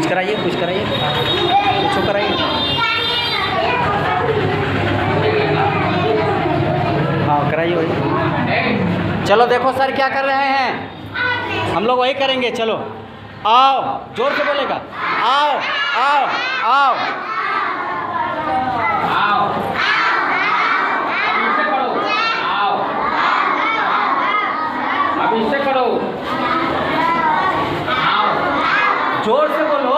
कुछ कराइए, कुछ कराइए, कुछ कराइए। हाँ कराइए वही। चलो देखो सर क्या कर रहे हैं, हम लोग वही करेंगे। चलो आओ, जोर से बोलेगा, आओ आओ आओ आओ, अभी से करो, आओ, अभी से करो, आओ, जोर से बोलो।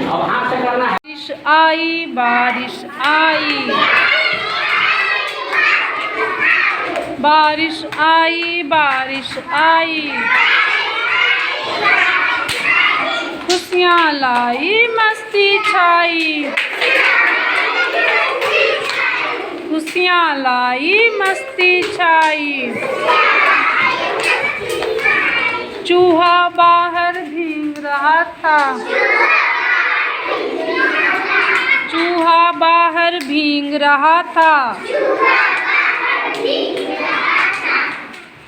अब हाथ से करना है। बारिश आई, बारिश आई, बारिश आई, बारिश आई, खुशियाँ लाई, मस्ती छाई, खुशियाँ लाई, मस्ती छाई। चूहा बाहर भीग रहा था, चूहा बाहर भीग रहा था,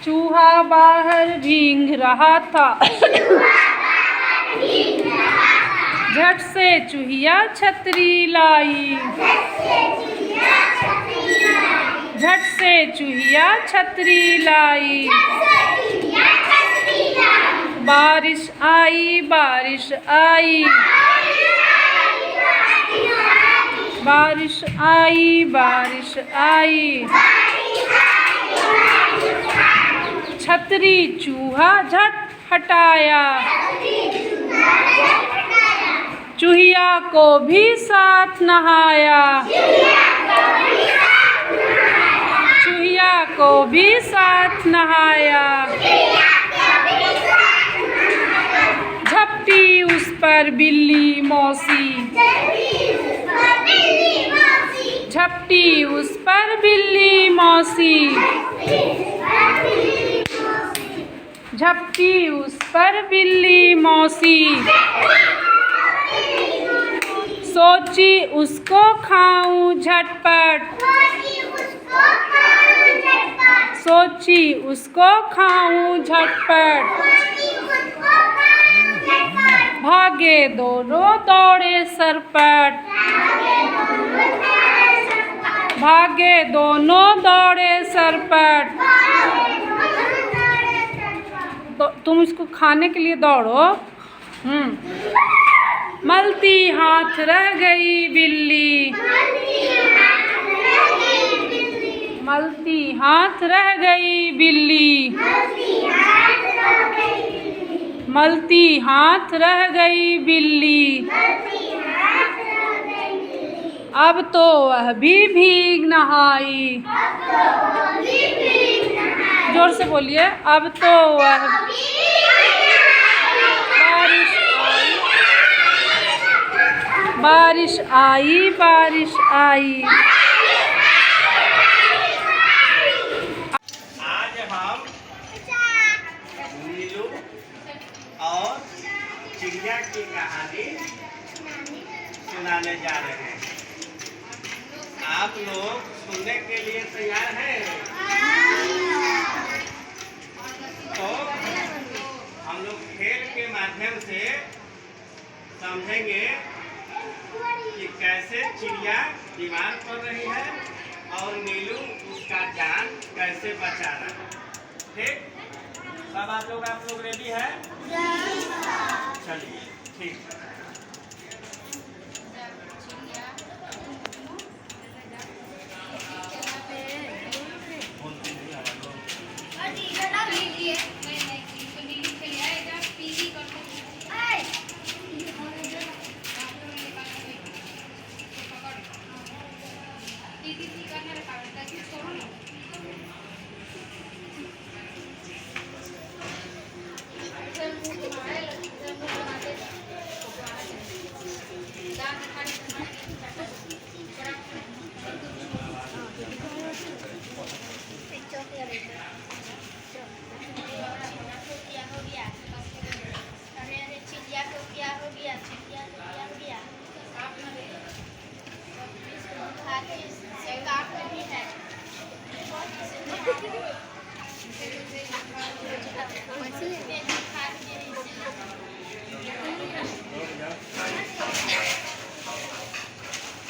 चूहा बाहर भीग रहा था। झट से चूहिया छतरी लाई, झट से चूहिया छतरी लाई। बारिश आई, बारिश आई, बारिश आई, बारिश आई, छतरी चूहा झट हटाया, चूहिया को भी साथ नहाया, चूहिया को भी साथ नहाया। झपटी उस पर बिल्ली मौसी, झपटी उस पर बिल्ली मौसी, झपटी उस पर बिल्ली मौसी। सोची उसको खाऊं झटपट, सोची उसको खाऊं झटपट। भागे दोनों दौड़े सरपट, भागे दोनों दौड़े सरपट। तो तुम इसको खाने के लिए दौड़ो। मलती हाथ रह गई बिल्ली, मलती हाथ रह गई बिल्ली, मलती हाथ रह गई बिल्ली। अब तो वह भी भीग नहाई, जोर से बोलिए। अब तो वह बारिश आई, बारिश आई। आज हम नीलू और चिड़िया की कहानी सुनाने जा रहे हैं। आप लोग सुनने के लिए तैयार हैं? तो हम लोग खेल के माध्यम से समझेंगे कि कैसे चिड़िया बीमार पड़ रही है और नीलू उसका जान कैसे बचा रहा है। ठीक, सब आप लोग रेडी है? चलिए ठीक है।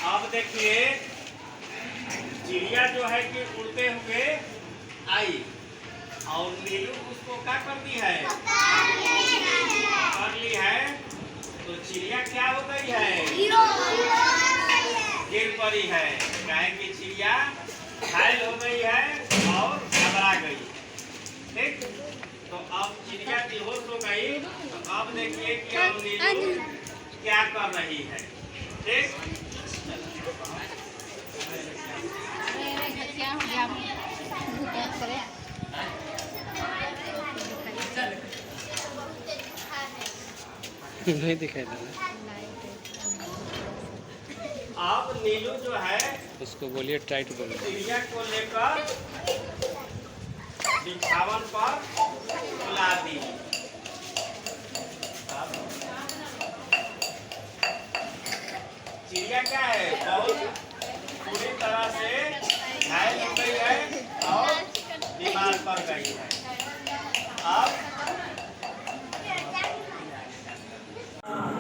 अब देखिए चिड़िया जो है कि उड़ते हुए आई और नीलू उसको क्या करती है, कर ली है, तो चिड़िया क्या हो गई है, गिर पड़ी है। काहे कि चिड़िया घायल हो गई है और घबरा गई। ठीक, तो अब चिड़िया बेहोश हो गई। तो अब देखिए कि अब नीलू क्या कर रही है। ठीक, नहीं दिखाई दे रहा। अब नीलू जो है उसको बोलिए टाइट बोलिए। चिड़िया को लेकर बिछावन पर बुला दी। चिड़िया क्या है, बहुत पूरी तरह से घायल हो गई है और बीमार पड़ गई है। अब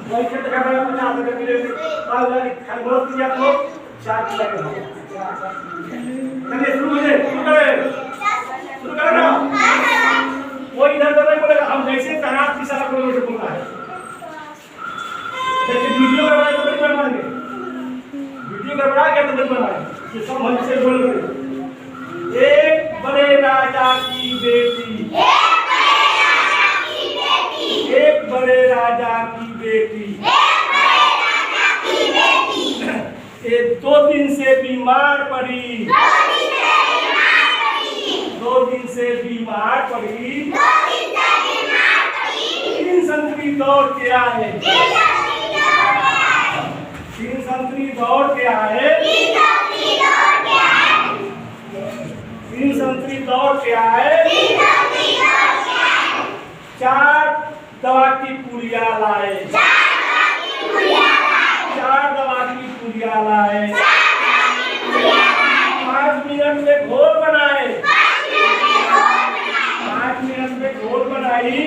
वही क्षेत्र का बड़ा बना सकते हैं मेरे खरगोश की आप लोग 4 किलो के हो। चलिए शुरू करें ना। वो इधर उधर नहीं बोलेगा, हम जैसे कहा की सारा कोई से बोलना है। देखिए वीडियो का तो नहीं बनवाएंगे, वीडियो का बना के तो नहीं बनवाएंगे, ये सब हम से बोलेंगे। एक बड़े राजा की बेटी, एक बड़े राजा की बेटी, ये 2 दिन से बीमार पड़ी, 2 दिन से बीमार पड़ी, 3 संतरी दौड़ के आए, 3 संतरी दौड़ के आए, 3 संतरी दौड़ के आए, 4 दवा की पुड़िया लाए, 4 दवा की पुड़िया लाए, 5 मिनट में घोल बनाए, 5 मिनट में घोल बनाई,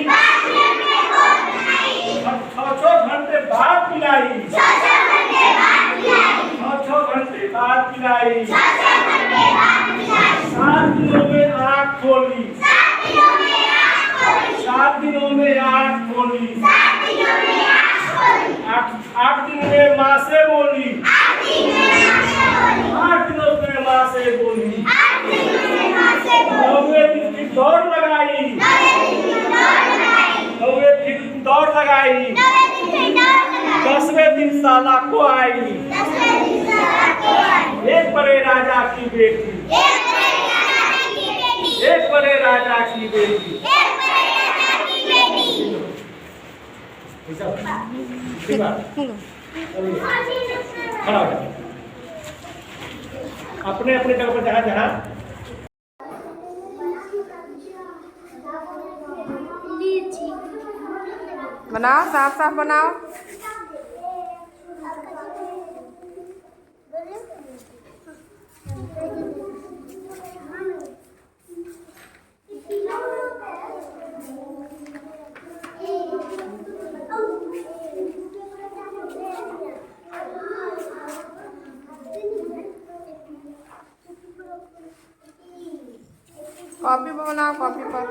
6 घंटे बाद पिलाई, 6 घंटे बाद पिलाई, 7 दिनों में आँख खोली, 7 दिनों में आँख खोली, 8 दिन में माँ से बोली, 8 दिनों में माँ से बोली, 9वें दिन की दौड़ लगाई, 9वें दिन दौड़ लगाई, 10वें दिन साला को आई, एक बड़े राजा की बेटी, एक बड़े राजा की बेटी। खड़ा हो जाओ, अपने अपने जगह पर जहाँ जहाँ बनाओ, साफ साफ बनाओ। कॉपी पर बनाओ, कॉपी पर।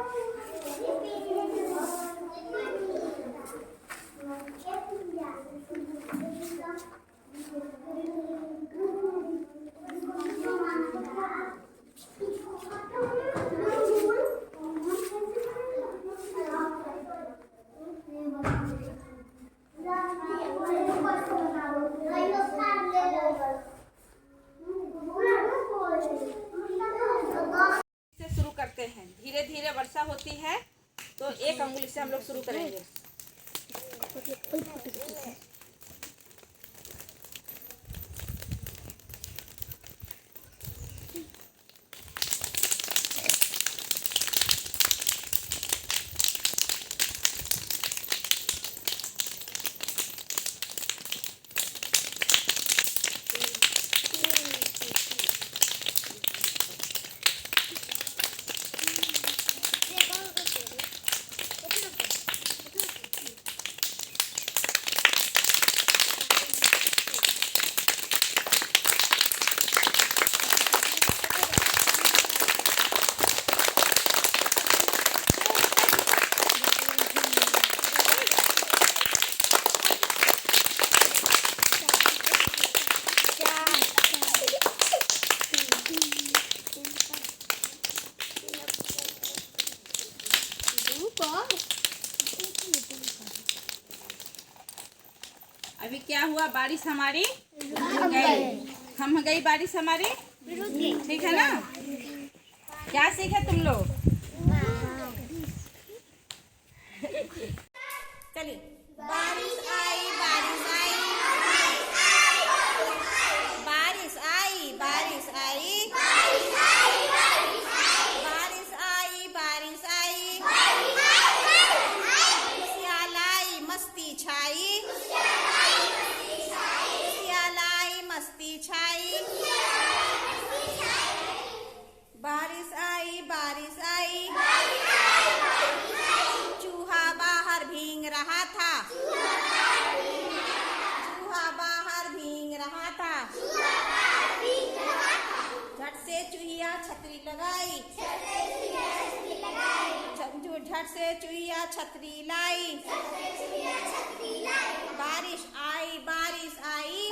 शुरू करते हैं, धीरे धीरे वर्षा होती है तो एक अंगुली से हम लोग शुरू करेंगे। क्या हुआ, बारिश हमारी गई, हम गई बारिश हमारी, ठीक है ना। क्या सीखे तुम लोग? चलिए। बारिश आई बारिश आई, बारिश आई बारिश आई, बारिश आई बारिश आई, खुशियाँ लाई मस्ती छाई, खुशियाँ लाई मस्ती छाई, बारिश आई बारिश आई, चूहा बाहर भीग रहा था, चूहा बाहर भीग रहा था, झट से चूहिया छतरी लगाई, झट से चूहिया छतरी लाई, बारिश आई बारिश आई,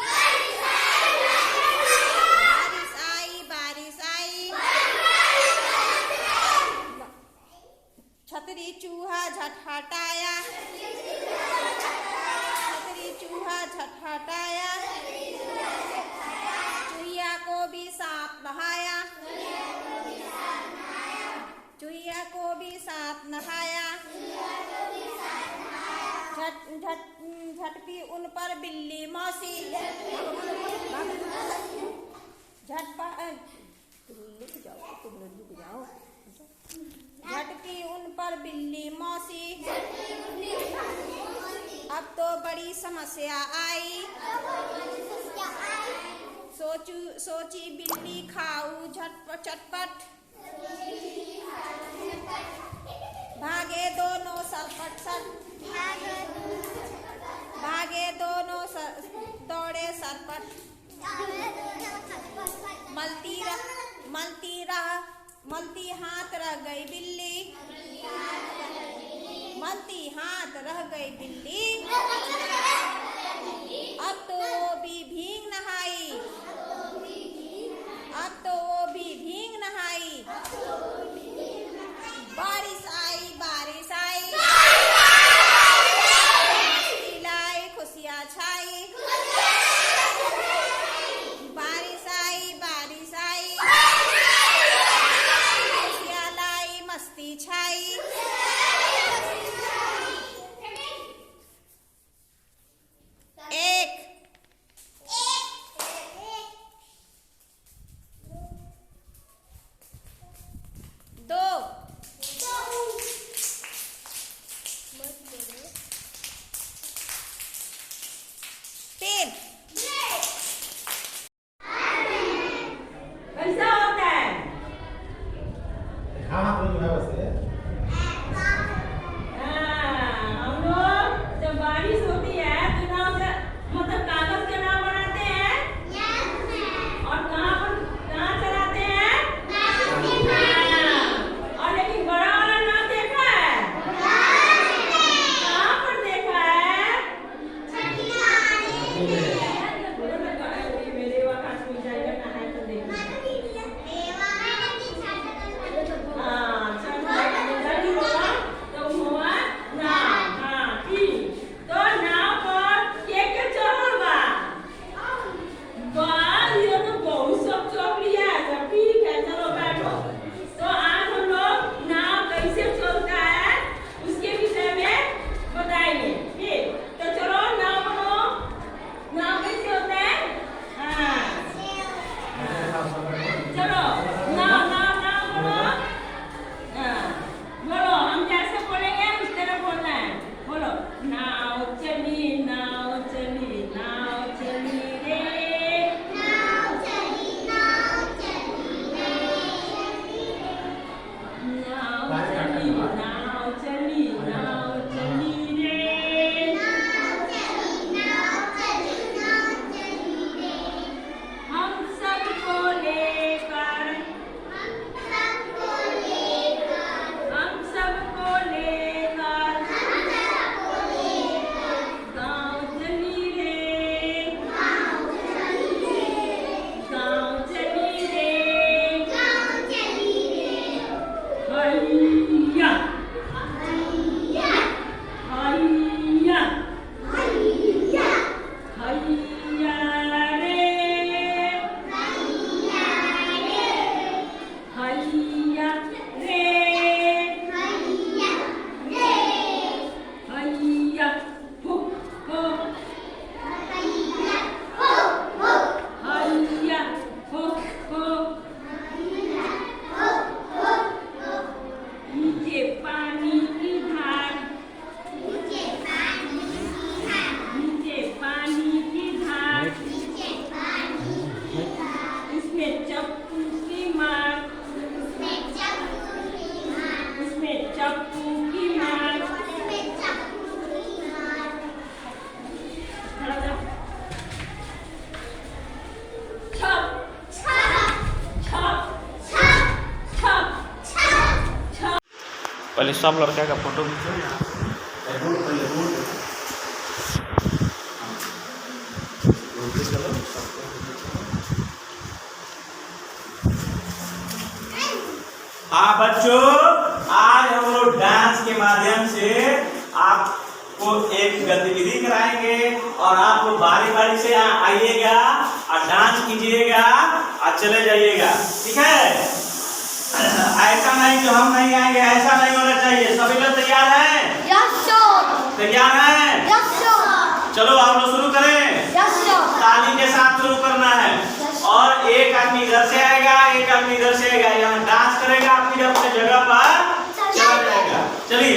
बारिश आई बारिश आई, छतरी चूहा झट हटाया, छतरी चूहा झट हटाया, चूहिया को भी साथ नहाया, चूहिया को भी साथ नहाया, झटपी उन पर बिल्ली मौसी, झटपी उन पर बिल्ली मौसी, अब तो बड़ी समस्या आई, सोची बिल्ली खाऊ चटपट, भागे दोनों सरपट सर, भागे दोनों दौड़े सरपट, मलती हाथ रह गई बिल्ली, मलती हाथ रह गई बिल्ली, अब तो वो भी भीग नहाई, अब तो वो भी भीग नहाई, बारिश आई बारिश आई, मस्ती लाई खुशियाँ छाई, बारिश आई बारिश आई, खुशियाँ लाई मस्ती छाई। एक चप्पू की मार उसमें चप्पू की मार छप पहले सब लड़का का फोटो खींचो। हाँ बच्चों, आज हम लोग डांस के माध्यम से आपको एक गतिविधि कराएंगे और आप लोग बारी बारी से आइएगा और डांस कीजिएगा और चले जाइएगा, ठीक है। ऐसा नहीं कि हम नहीं आएंगे, ऐसा नहीं होना चाहिए। सभी लोग तैयार हैं? तैयार हैं? चलो आप लोग शुरू करें। ताली के साथ शुरू करना है और एक आदमी इधर से आएगा, एक आदमी इधर से आएगा, यहाँ डांस करेगा, अपनी अपनी जगह पर चला जाएगा। चलिए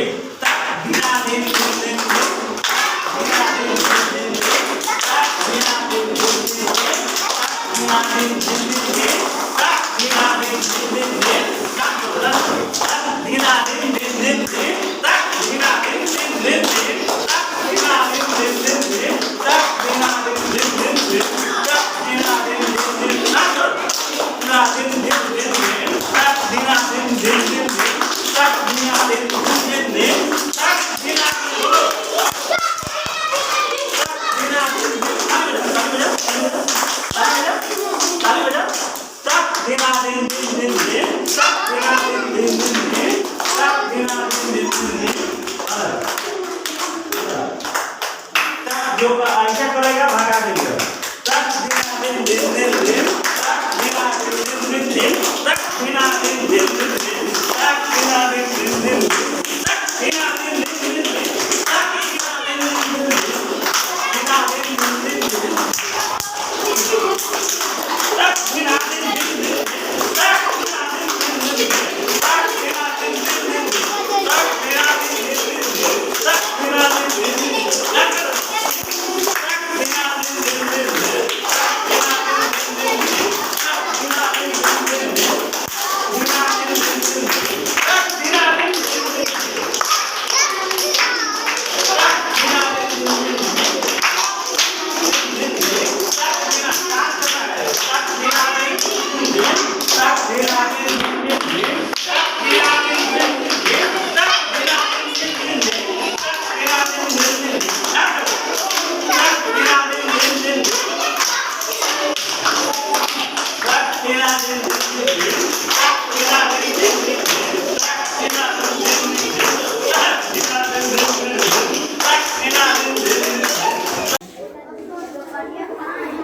जो ऐसा करेगा भगा देगा।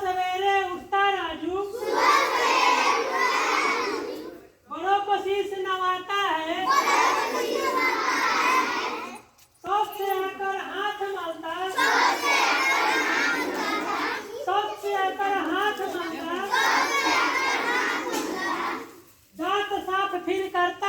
सवेरे उठता राजू बड़ों को शीश नवाता है, शौक से आकर हाथ मलता, शौक से आकर हाथ मलता, दांत साफ फिर करता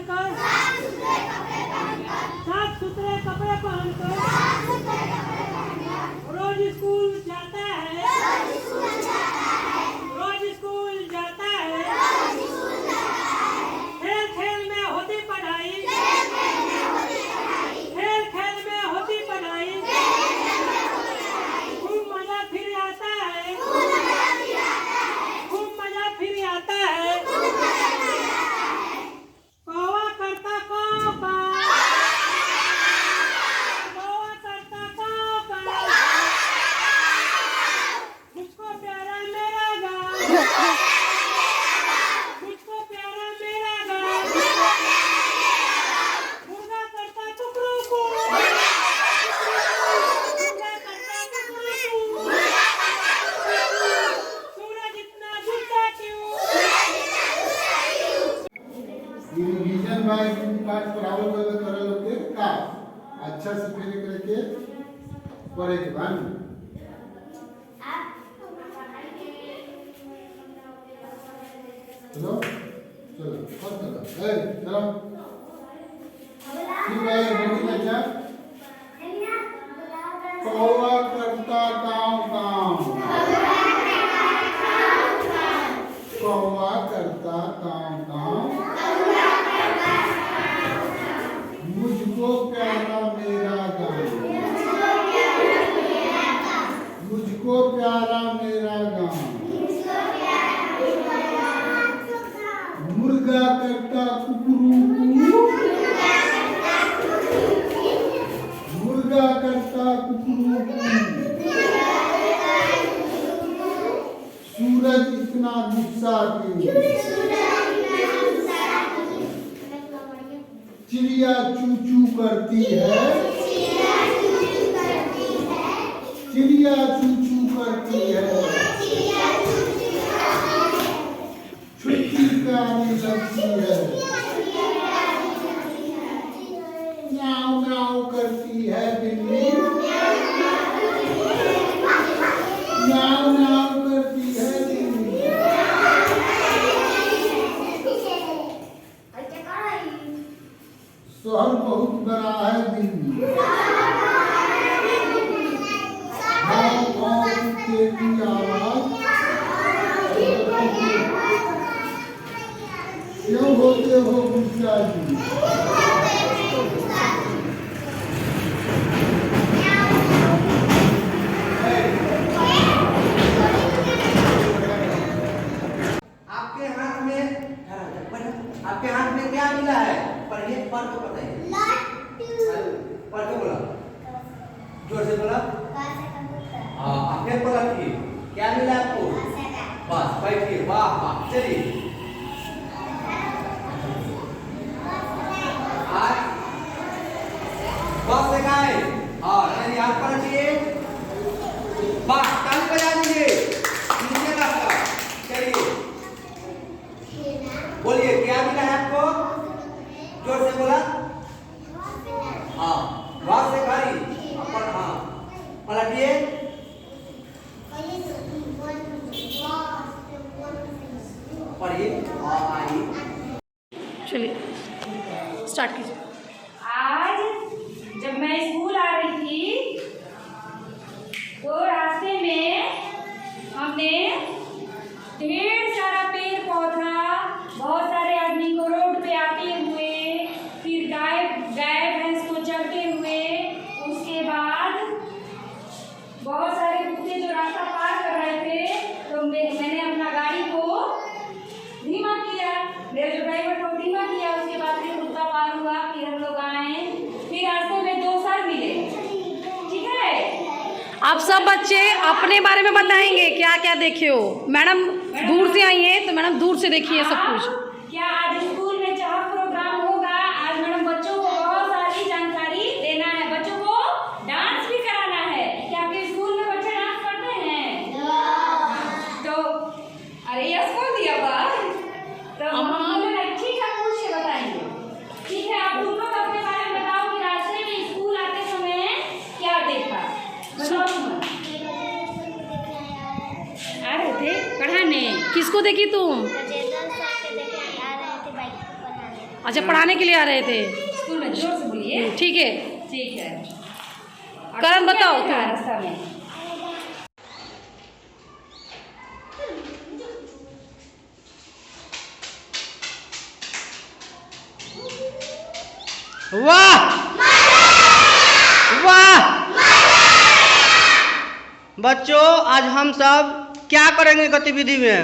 पहनकर, साफ सुथरे कपड़े पहनकर रोज स्कूल जाता है, रोज स्कूल जाता है। खेल खेल में होती पढ़ाई, खेल खेल में होती पढ़ाई, खूब मजा फिर आता है, खूब मजा फिर आता है। कौवा करता काँव काँव, कौवा करता काँव काँव, मुझको प्यारा मेरा गाँव, मुझको प्यारा मेरा गाँव। मुर्गा करता कुकरू, मुर्गा करता कुकरू, सूरज इतना झुकता क्यों? ये रिवीजन बाय पाठ पढ़ावल गए तोरा लोग के का अच्छा से पहले करके पढ़े के बाद चलो चलो पढ़ चलो ए चलो ठीक है रेडी बच्चा कौवा करता काँव काँव, कौवा करता काँव काँव, मुझको प्यारा मेरा गाँव, मुझको प्यारा मेरा गाँव। मुर्गा करता कुकरू, मुर्गा करता कुकरू, सूरज इतना गुस्सा क्यों? चिड़िया चू चू करती है, चिड़िया चू चू करती है, छुट्टी प्यारी लगती है, म्याऊं म्याऊं करती है बिल्ली, म्याऊं म्याऊं करती है बिल्ली। शहर बहुत बड़ा है दिल्ली, गाँव गाँव कुत्ते की आवाज, क्यों होते हो गुस्सा जी? आपके हाथ में आपके हाथ में क्या मिला है? पढ़िए, पढ़ के बताइए। पढ़ के बोला, जोर से बोला। हाँ, आपने पढ़ा कि क्या मिला आपको? बस बैठिए, वाह वाह, चलिए। आज बस से गाए, हाँ, चलिए हाथ पलटिए, बस ताली बजा दीजिए, नीचे रखकर, चलिए। बोलिए क्या मिला है आपको? जोर से बोला। हाँ, घास से खाई, अपन हाँ, पलटिए। पढ़िए, आई। चलिए स्टार्ट कीजिए। आज जब मैं स्कूल आ रही थी तो रास्ते में हमने ढेर सारा पेड़ पौधा, बहुत सारे आदमी को रोड पे आते हुए, फिर गाय भैंस को चरते हुए, उसके बाद बहुत सारे कुत्ते जो रास्ता पार कर रहे थे, तो मैंने अपना गाड़ी को धीमा किया, मेरे जो ड्राइवर को धीमा किया, उसके बाद फिर कुत्ता पार हुआ, फिर हम लोग आए, फिर रास्ते में 2 सर मिले, ठीक है। आप सब बच्चे अपने बारे में बताएंगे क्या क्या देखे हो। मैडम दूर से आई हैं तो मैडम दूर से देखिए सब कुछ। क्या आज स्कूल में चाह प्रोग्राम होगा? आज मैडम बच्चों को बहुत सारी जानकारी देना है, बच्चों को डांस भी कराना है। क्या आपके स्कूल में बच्चे डांस करते हैं? तो अरे यस बोल दिया बा, तो ठीक है, पूछिए, बताएंगे। ठीक है, आप दोनों अपने बारे में बताओ कि रास्ते में स्कूल आते समय क्या देखा। आ रहे थे पढ़ाने, किसको देखी तुम? अच्छा, पढ़ाने के लिए आ रहे थे। स्कूल में जोर से बोलिए। ठीक है। ठीक है। करण बताओ तुम। रास्ता में वाह वाह बच्चों, आज हम सब क्या करेंगे गतिविधि में?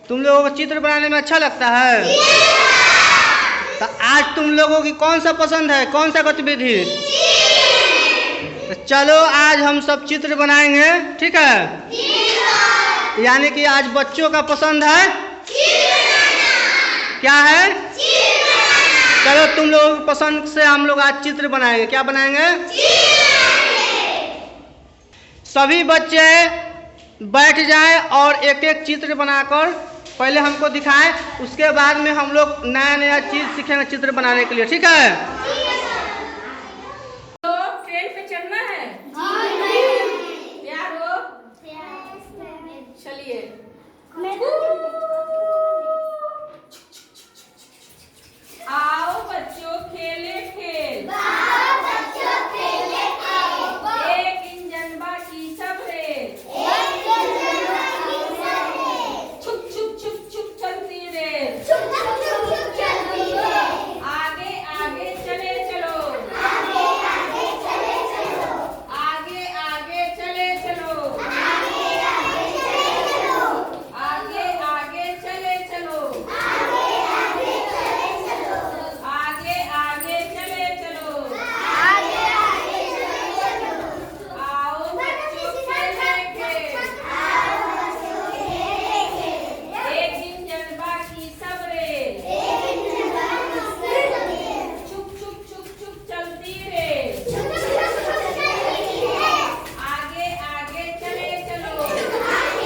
तुम लोगों को चित्र बनाने में अच्छा लगता है? तो आज तुम लोगों की कौन सा पसंद है, कौन सा गतिविधि? तो चलो आज हम सब चित्र बनाएंगे, ठीक है? यानी कि आज बच्चों का पसंद है क्या है? चलो तुम लोगों की पसंद से हम लोग आज चित्र बनाएंगे। क्या बनाएंगे? सभी बच्चे बैठ जाएं और एक एक चित्र बनाकर पहले हमको दिखाएं, उसके बाद में हम लोग नया नया चीज सीखेंगे चित्र बनाने के लिए, ठीक है? तो ट्रेन पे चढ़ना है। तैयार हो? चलिए। आओ बच्चों खेले खेल। एक इंजन बाकी सब रेल। छुप छुप छुप छुप चलती रेल। आगे आगे चले चलो। आगे आगे चले चलो। आगे आगे चले चलो। आगे आगे चले चलो। आओ बच्चों खेले खेल। एक इंजन बाकी सब रेल। छुप छुप छुप छुप चलती रेल। आगे आगे चले चलो। आगे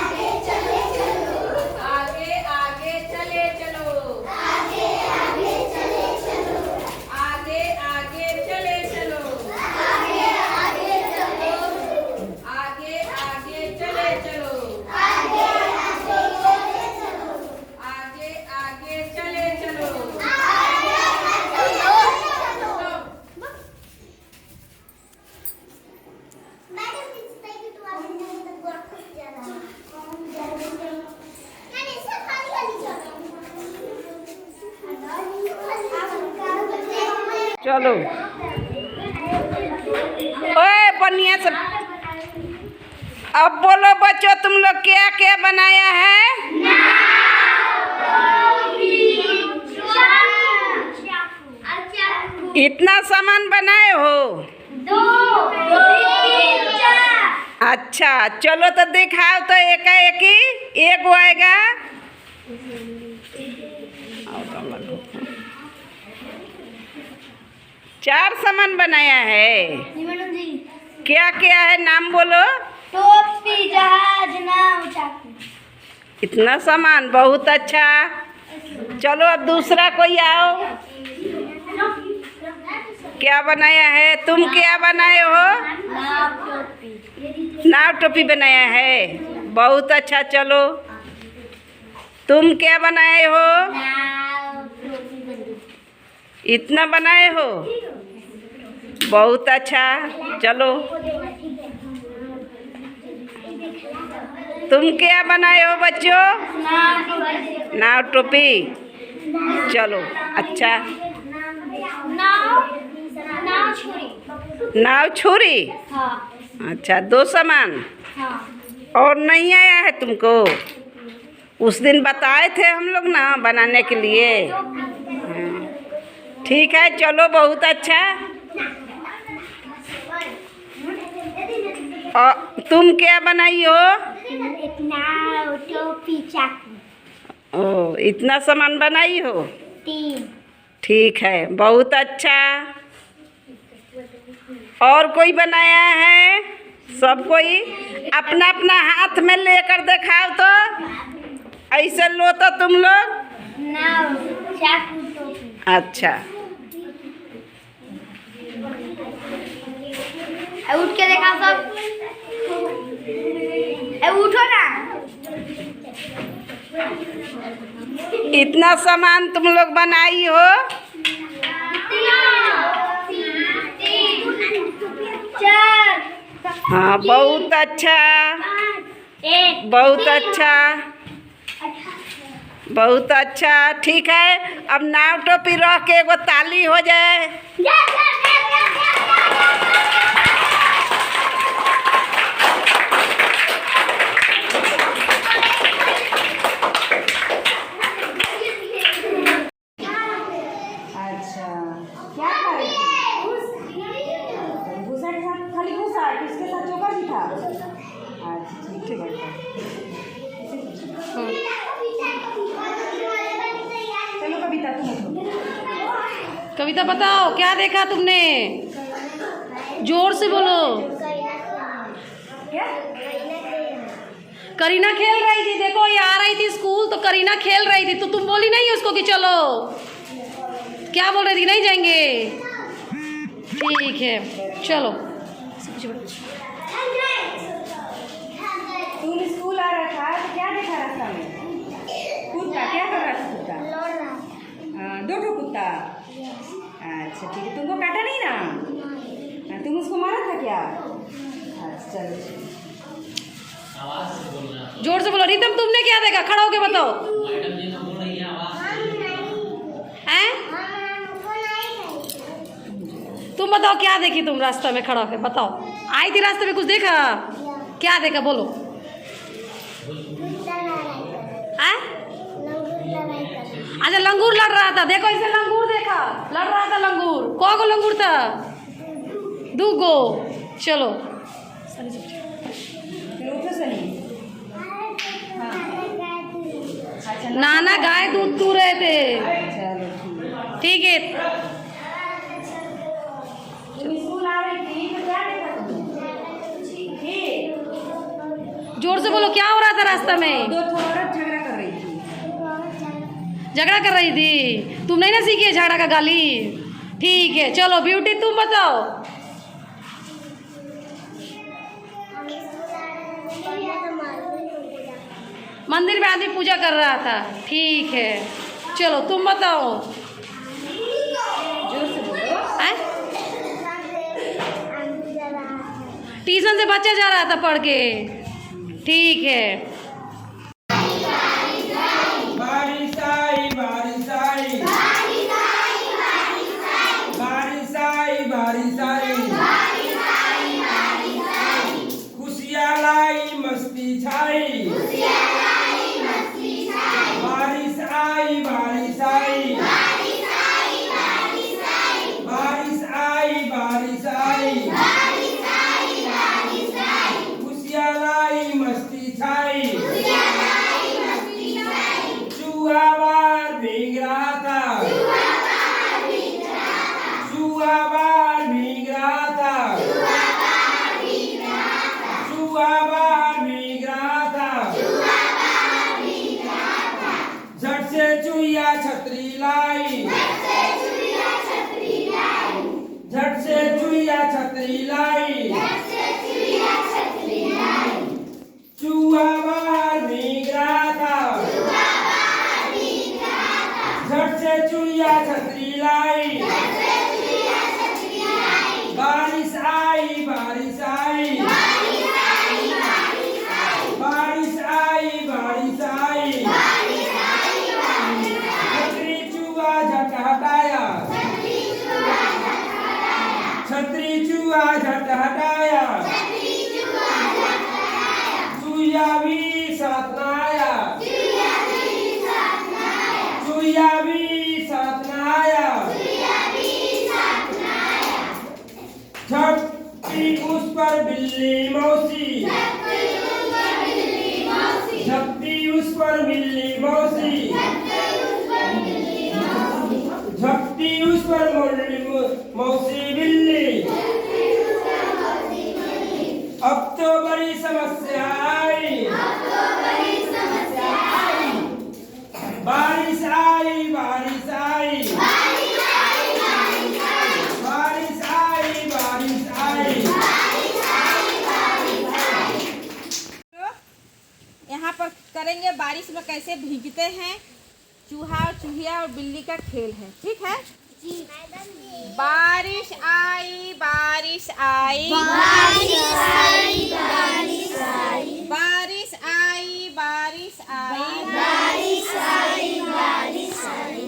आगे चले चलो। आगे आगे चले चलो। आगे आगे चले चलो। आगे आगे चले चलो। आगे आगे चलो। आगे आगे चले चलो। आगे आगे चले चलो। चलो। ओए बढ़िया से अब बोलो बच्चों, तुम लोग क्या क्या बनाया है? इतना सामान बनाए हो? अच्छा चलो तो दिखाओ तो एक ही एक आएगा। चार सामान बनाया है। क्या क्या है नाम बोलो? टोपी, जहाज, नाव, चाकू। इतना सामान, बहुत अच्छा। चलो अब दूसरा कोई आओ। क्या बनाया है? तुम क्या बनाए हो? नाव टोपी बनाया है, बहुत अच्छा। चलो तुम क्या बनाए हो? इतना बनाए हो, बहुत अच्छा। चलो तुम क्या बनाए हो बच्चों? नाव टोपी। चलो अच्छा। नाव छुरी। अच्छा, दो सामान। और नहीं आया है तुमको? उस दिन बताए थे हम लोग ना बनाने के लिए। ठीक है, चलो बहुत अच्छा। और तुम क्या बनाई हो? नाव, टोपी, चाकू। ओ, इतना सामान बनाई हो? 3। ठीक है, बहुत अच्छा। और कोई बनाया है? सब कोई अपना अपना हाथ में लेकर दिखाओ तो। ऐसे लो तो तुम लोग। नाव, चाकू, टोपी। अच्छा, उठ के देखा सब। उठो ना। इतना सामान तुम लोग बनाई हो? हाँ, बहुत अच्छा, बहुत अच्छा, बहुत अच्छा। ठीक है, अब नाव टोपी रख के एगो ताली हो जाए। अच्छा, क्या खा रही थी? भूसा के साथ खाली भूसा, किसके साथ चोखा भी था? अच्छा, ठीक है। चलो कविता, तुम कविता बताओ, क्या देखा तुमने? जोर से बोलो। क्या? करीना खेल रही थी, देखो ये आ रही थी स्कूल तो करीना खेल रही थी, तो तुम बोली नहीं उसको कि चलो? क्या बोल रही थी, नहीं जाएंगे? ठीक है, चलो। तुम स्कूल आ रहा था तो क्या देखा रास्ता में? कुत्ता, क्या कर रहा था कुत्ता? हाँ, 2 ठो कुत्ता। अच्छा ठीक है, तुमको काटा नहीं ना? तुम उसको मारा था क्या? अच्छा चलो। जोर से बोलो। रितम, तुमने क्या देखा? खड़ा होके बताओ। हैं? तुम बताओ क्या देखी तुम रास्ते में खड़ा होके? बताओ, आई थी रास्ते में, कुछ देखा? क्या देखा बोलो? हैं? अच्छा, लंगूर लड़ रहा था, देखो इसे लंगूर देखा, लड़ रहा था लंगूर। कौ गो लंगूर था? 2 गो। चलो नाना गाय दूध तू रहे थे। ठीक है, स्कूल आ रही थी तो क्या देखा तुमने? जोर से बोलो, क्या हो रहा था रास्ता में? 2 औरत झगड़ा कर रही थी। झगड़ा कर रही थी? तुम नहीं ना सीखी है झगड़ा का गाली? ठीक है, चलो ब्यूटी तुम बताओ। मंदिर में आदमी पूजा कर रहा था। ठीक है, चलो तुम बताओ। जोर से बोलो। ट्यूशन से बच्चा जा रहा था पढ़ के। ठीक है। बारिश आई, बारिश आई, बारिश आई, बारिश आई, खुशियाँ लाई, मस्ती छाई, बारिश आई, बारिश आई, बारिश आई, बारिश आई, खुशियाँ लाई, मस्ती छाई, चूहा बार भीग रहा था, चूहा बार भीग रहा था, चूहा बार भीग रहा था, झट से चुईया छतरी लाई, झट से चुईया छतरी लाई, चूहा बाहर भीग रहा था, झट से चुईया छतरी लाई, बारिश आई, बारिश आई, बारिश आई, बारिश आई, छतरी चूहा झट हटाया, छतरी चूहा झट हटाया, चूहा भी साथ न आया, चूहा भी साथ न आया, झपटी उस पर बिल्ली मौसी, झपटी उस पर बिल्ली मौसी, झपटी उस पर मौसी बिल्ली, अब तो बड़ी समस्या आई, बारिश आई, बारिश आई, बारिश आई, बारिश आई। यहाँ पर करेंगे बारिश में कैसे भीगते हैं। चूहा और चूहिया और बिल्ली का खेल है, ठीक है। बारिश आई बारिश आई बारिश आई बारिश आई बारिश आई बारिश आई बारिश आई बारिश आई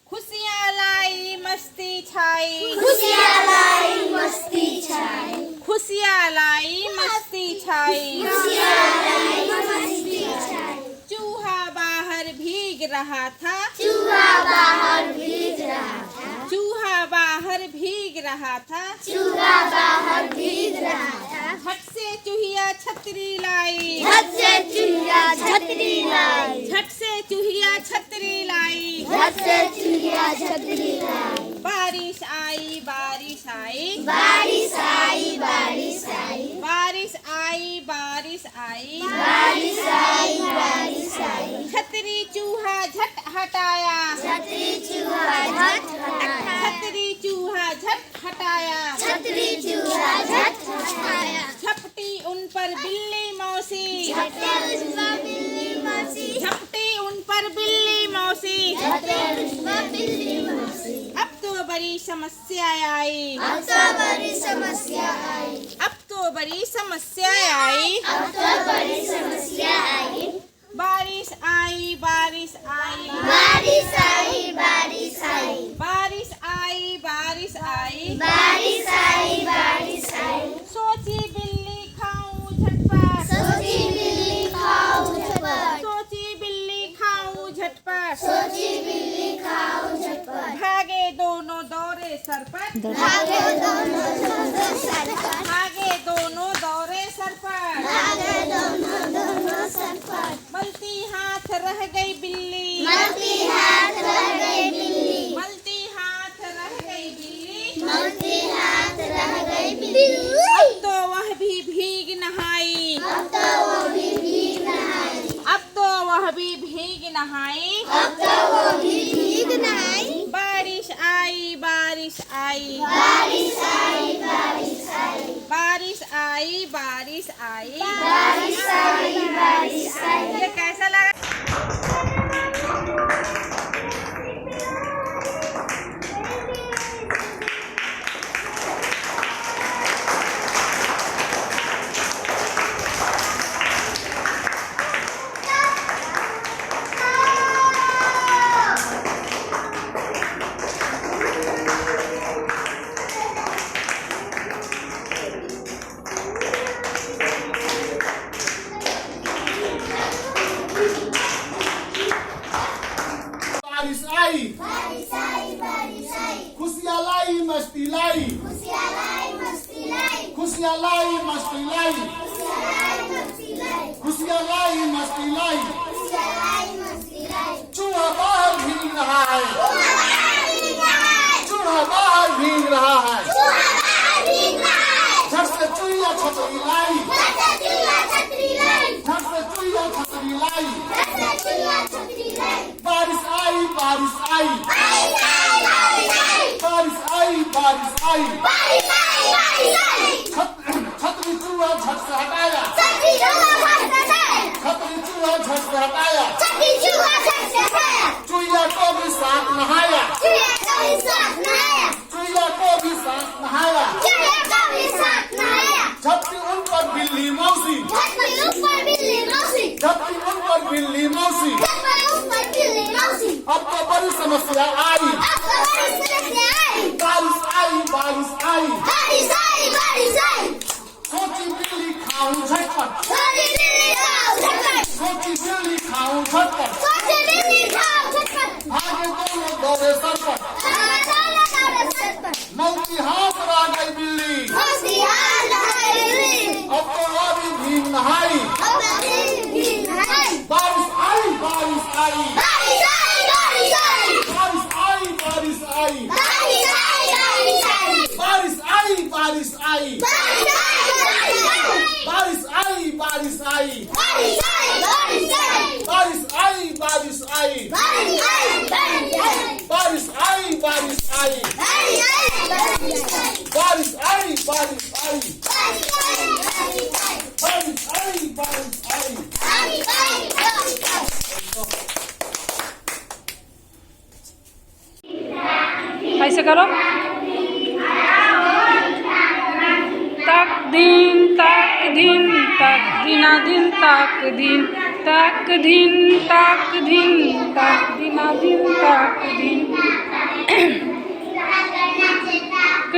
खुशियाँ लाई मस्ती छाई खुशियाँ लाई मस्ती छाई खुशियाँ लाई मस्ती छाई खुशियाँ लाई मस्ती छाई चूहा बाहर भीग रहा था चूहा बाहर भीग रहा था चूहा बाहर भीग रहा था चूहा बाहर भीग रहा था झट से चूहिया छतरी लाई झट से चूहिया छतरी लाई झट से चूहिया छतरी लाई झट से चूहिया छतरी लाई बारिश आई बारिश आई बारिश आई बारिश आई बारिश आई बारिश आई बारिश आई बारिश आई छतरी चूहा झट हटाया छतरी चूहा झट हटाया छतरी चूहा झट हटाया छतरी चूहा झट हटाया झपटी उन पर बिल्ली मौसी झपटी उन पर बिल्ली मौसी झपटी उन पर बिल्ली मौसी झपटी उन पर बिल्ली मौसी अब तो बड़ी समस्या आई अब तो बड़ी समस्या आई अब तो बड़ी समस्या आई अब तो बड़ी समस्या आई बारिश आई बारिश आई बारिश आई बारिश आई बारिश आई बारिश आई बारिश आई बारिश आई सोची बिल्ली खाऊं झटपट सोची बिल्ली खाऊं झटपट सोची बिल्ली खाऊं झटपट सोची बिल्ली खाऊं झटपट भागे दोनों दौड़े सरपट भागे दोनों दौड़े सरपट भागे दोनों दौड़े सरपट भागे दोनों सरपट मलती हाथ रह गई बिल्ली मलती हाथ रह गई बिल्ली मलती हाथ रह गई बिल्ली मलती हाथ रह गई बिल्ली अब तो वह भी भीग नहाई अब तो वह भी भीग नहाई अब तो वह भी भीग नहाई अब तो वह भी भीग नहाई बारिश आई बारिश आई बारिश आई बारिश आई बारिश आई बारिश आई बारिश आई बारिश आई ये कैसा लगा? खुशियाँ लाई मस्ती लाई खुशियाँ लाई मस्ती लाई खुशियाँ लाई मस्ती लाई चूहा बाहर भीग रहा है चूहा बाहर भीग रहा है झट से चूहिया छतरी लाई झट से चूहिया छतरी लाई बारिश आई बारिश आई बारिश आई बारिश आई छतरी चूहा झट से हटाया छतरी चूहा झट से हटाया चूहिया को भी साथ नहाया चूहिया को भी साथ नहाया झपटी उन पर बिल्ली मौसी झपटी उन पर बिल्ली मौसी अब तो बड़ी समस्या आई बारिश आई बारिश आई सोची बिल्ली खाऊं झटपट सोची बिल्ली खाऊं झटपट भागे दोनों दौड़े सरपट मौती हाथ आ गई बिल्ली अब तो अभी भीग नहाई बारिश आई बारिश आई बारिश आई बारिश आई बारिश आई बारिश आई बारिश आई बारिश आई बारिश आई बारिश आई बारिश आई बारिश आई बारिश आई बारिश आई बारिश आई बारिश आई से करो। तक दिन तक दिन तक दिना दिन तक दिन तक दिन तक दिन तक दिना दिन तक दिन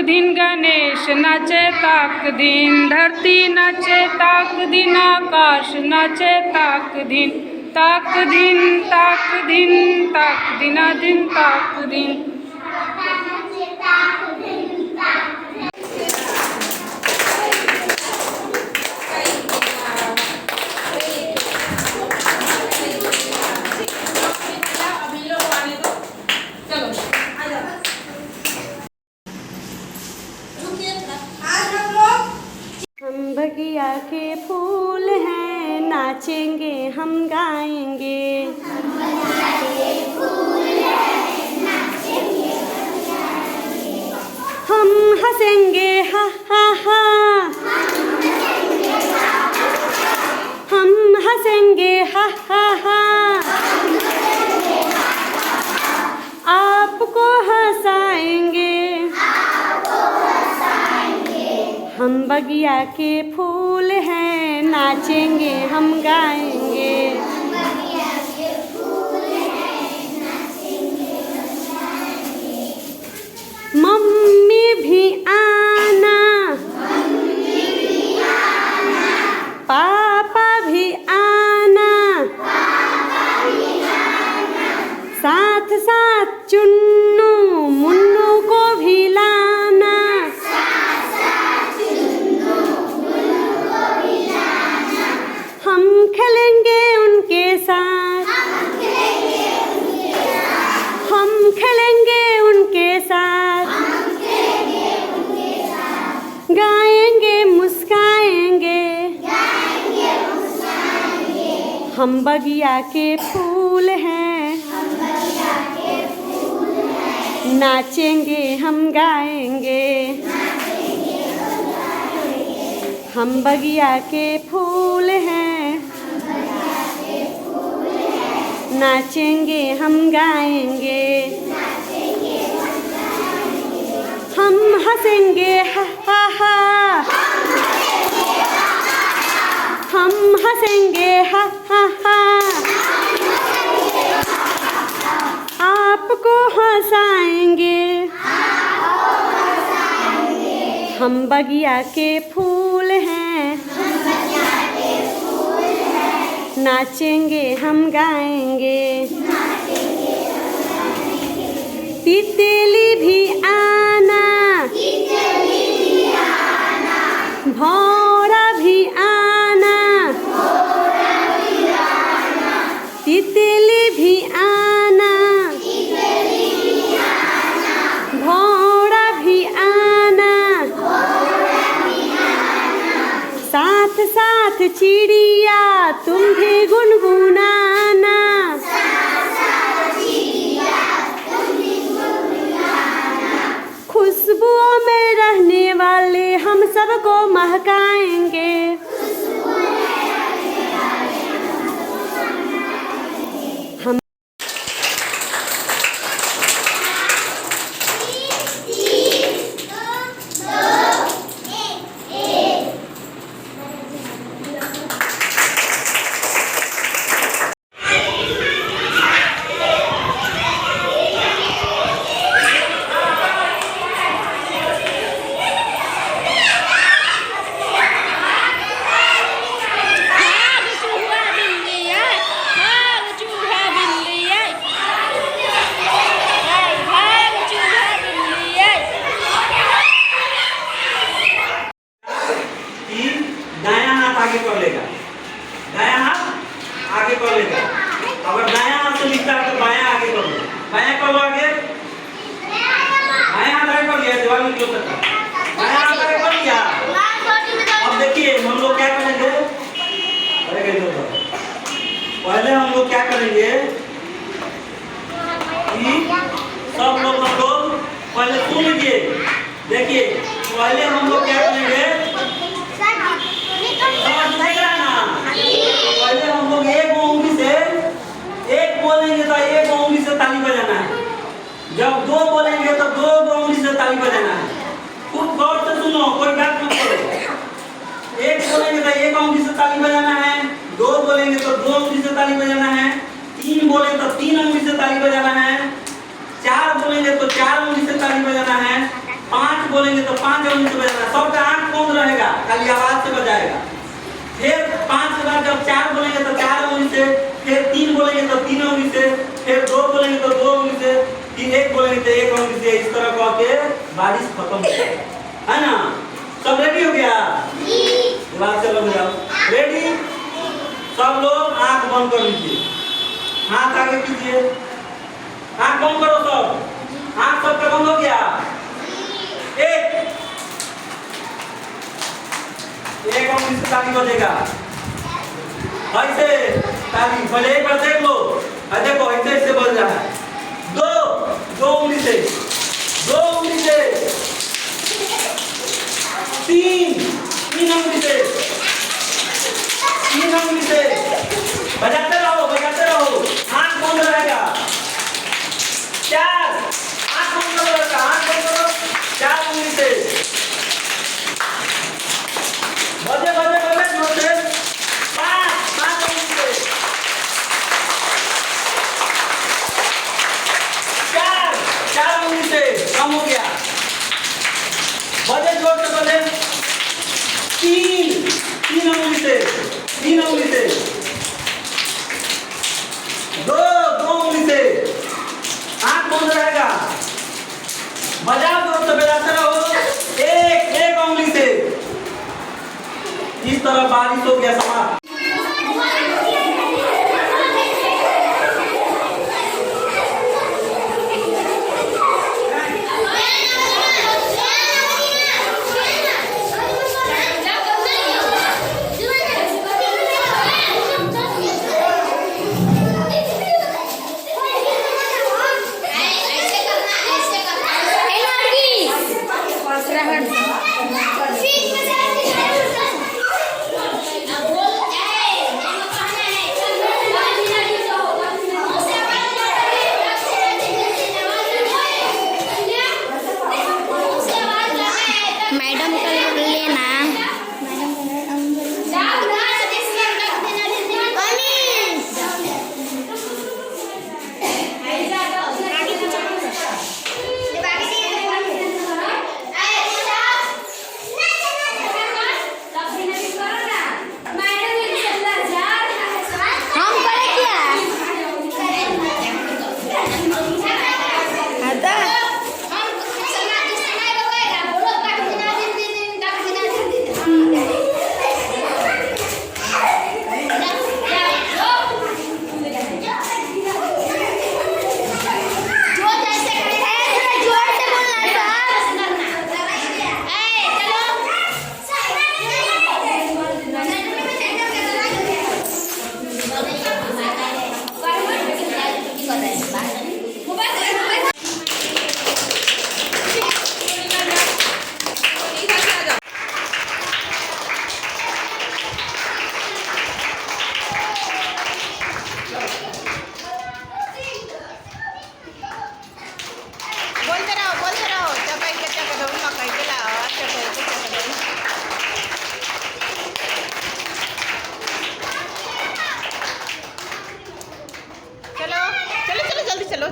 दिन गणेश नाचे तक दिन धरती नाचे तक दिन आकाश नाचे तक दिन तक दिन तक दिन तक दिना दिन तक दिन। हम बगिया के फूल हैं, नाचेंगे हम गाएंगे। हम हंसेंगे हा हा हा, हम हंसेंगे हा हा हा, आपको हंसाएंगे। हम बगिया के फूल हैं, नाचेंगे हम गाएंगे। मम्मी भी आना, पापा भी आना, साथ साथ चुन्नू मुन्नू को भी लाना। हम खेलेंगे उनके साथ, हम खेलेंगे उनके साथ, गाएंगे मुस्काएंगे। हम बगिया के फूल हैं, नाचेंगे हम गाएंगे। हम बगिया के फूल हैं, नाचेंगे हम गाएंगे। हम हंसेंगे हा हा हा, हम हंसेंगे हा हा हा, आपको हंसाएंगे। हम बगिया के फूल हैं, नाचेंगे हम गाएंगे। तितली भी आना, भौरा भी आना, तितली भी आना, भौरा भी आना, साथ साथ चिड़िया तुम भी गुनगुनाना। खुशबुओं में रहने वाले हम सबको महकाएंगे। हम आगे कर लेगा, दायां हाथ आगे कर लेगा। अगर दायां हाथ से लिखता है तो बायां आगे कर लो, बायां कर लो आगे, बायां हाथ आगे कर लिया, दीवार में क्लोज करता, बायां हाथ आगे कर लिया। अब देखिए हम लोग क्या करेंगे, पहले हम लोग क्या करेंगे कि सब लोग हम लोग पहले सुन लीजिए। देखिए पहले हम लोग क्या करेंगे, पहले हम लोग एक उंगली से एक बोलेंगे तो एक उंगली से ताली बजाना है, जब दो बोलेंगे तो दो उंगली से ताली बजाना है। खूब गौर से सुनो, कोई बात मत करो। एक बोलेंगे तो एक उंगली से ताली बजाना है, दो बोलेंगे तो दो उंगली से ताली बजाना है, तीन बोलेंगे तो तीन उंगली से ताली बजाना है, चार बोलेंगे तो चार उंगली से ताली बजाना है, पांच बोलेंगे तो पांच उंगली से बजाना है। सबका आंख बंद रहेगा, खाली आवाज से बजाएगा। फिर पांच के बाद जब चार बोलेंगे तो चार उंगली से, फिर तीन बोलेंगे तो तीन उंगली से, फिर दो बोलेंगे तो दो उंगली से, फिर एक बोलेंगे तो एक उंगली से। इस तरह करके बारिश खत्म हो जाएगा, है ना? सब रेडी हो गया? बात चलो जाओ। रेडी? सब लोग आंख बंद कर लीजिए, हाथ आगे कीजिए, आंख बंद करो सब। आंख सबका बंद हो गया? एक उंगली से ताली बजेगा, ऐसे ताली पहले एक बार देख लो। देखो ऐसे बज रहा है। दो उंगली से, दो उंगली से, तीन उंगली से, तीन उंगली से। बजाते रहो, बजाते रहो, आंख बंद रहेगा। चार, आंख बंद रहेगा, आंख बंद करो, चार उंगली से। बजे बजे बजे जोर से। पांच उंगली से। चार उंगली से। कम हो गया। बजे जोर से बजे। तीन उंगली से, तीन उंगली से। दो उंगली से। आंख बंद रहेगा। बजाओ, जोर से बजाते रहो। एक उंगली से। इस तरह बारिश हो गया समाप्त।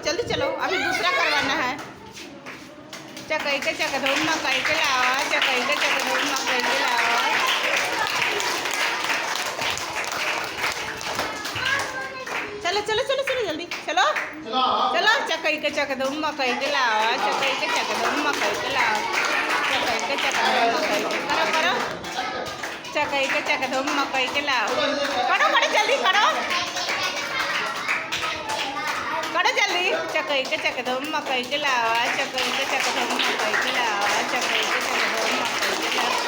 जल्दी चलो, अभी दूसरा करवाना है। चकई के चकधुम मकई के लावा, चकई के चकधुम मकई के लावा। चलो चलो चलो चलो जल्दी चलो चलो। चकई के चकधुम मकई के लावा, चकई के चकधुम मकई के लावा, चकई के चकधुम मकई के करो करो। चकई के चकधुम मकई के लावा, करो करो जल्दी करो करो जल्दी। चकई के चकधुम मकई के लावा, चकई के चकधुम मकई के लावा, चकई के चकधुम मकई के लावा।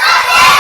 Yeah.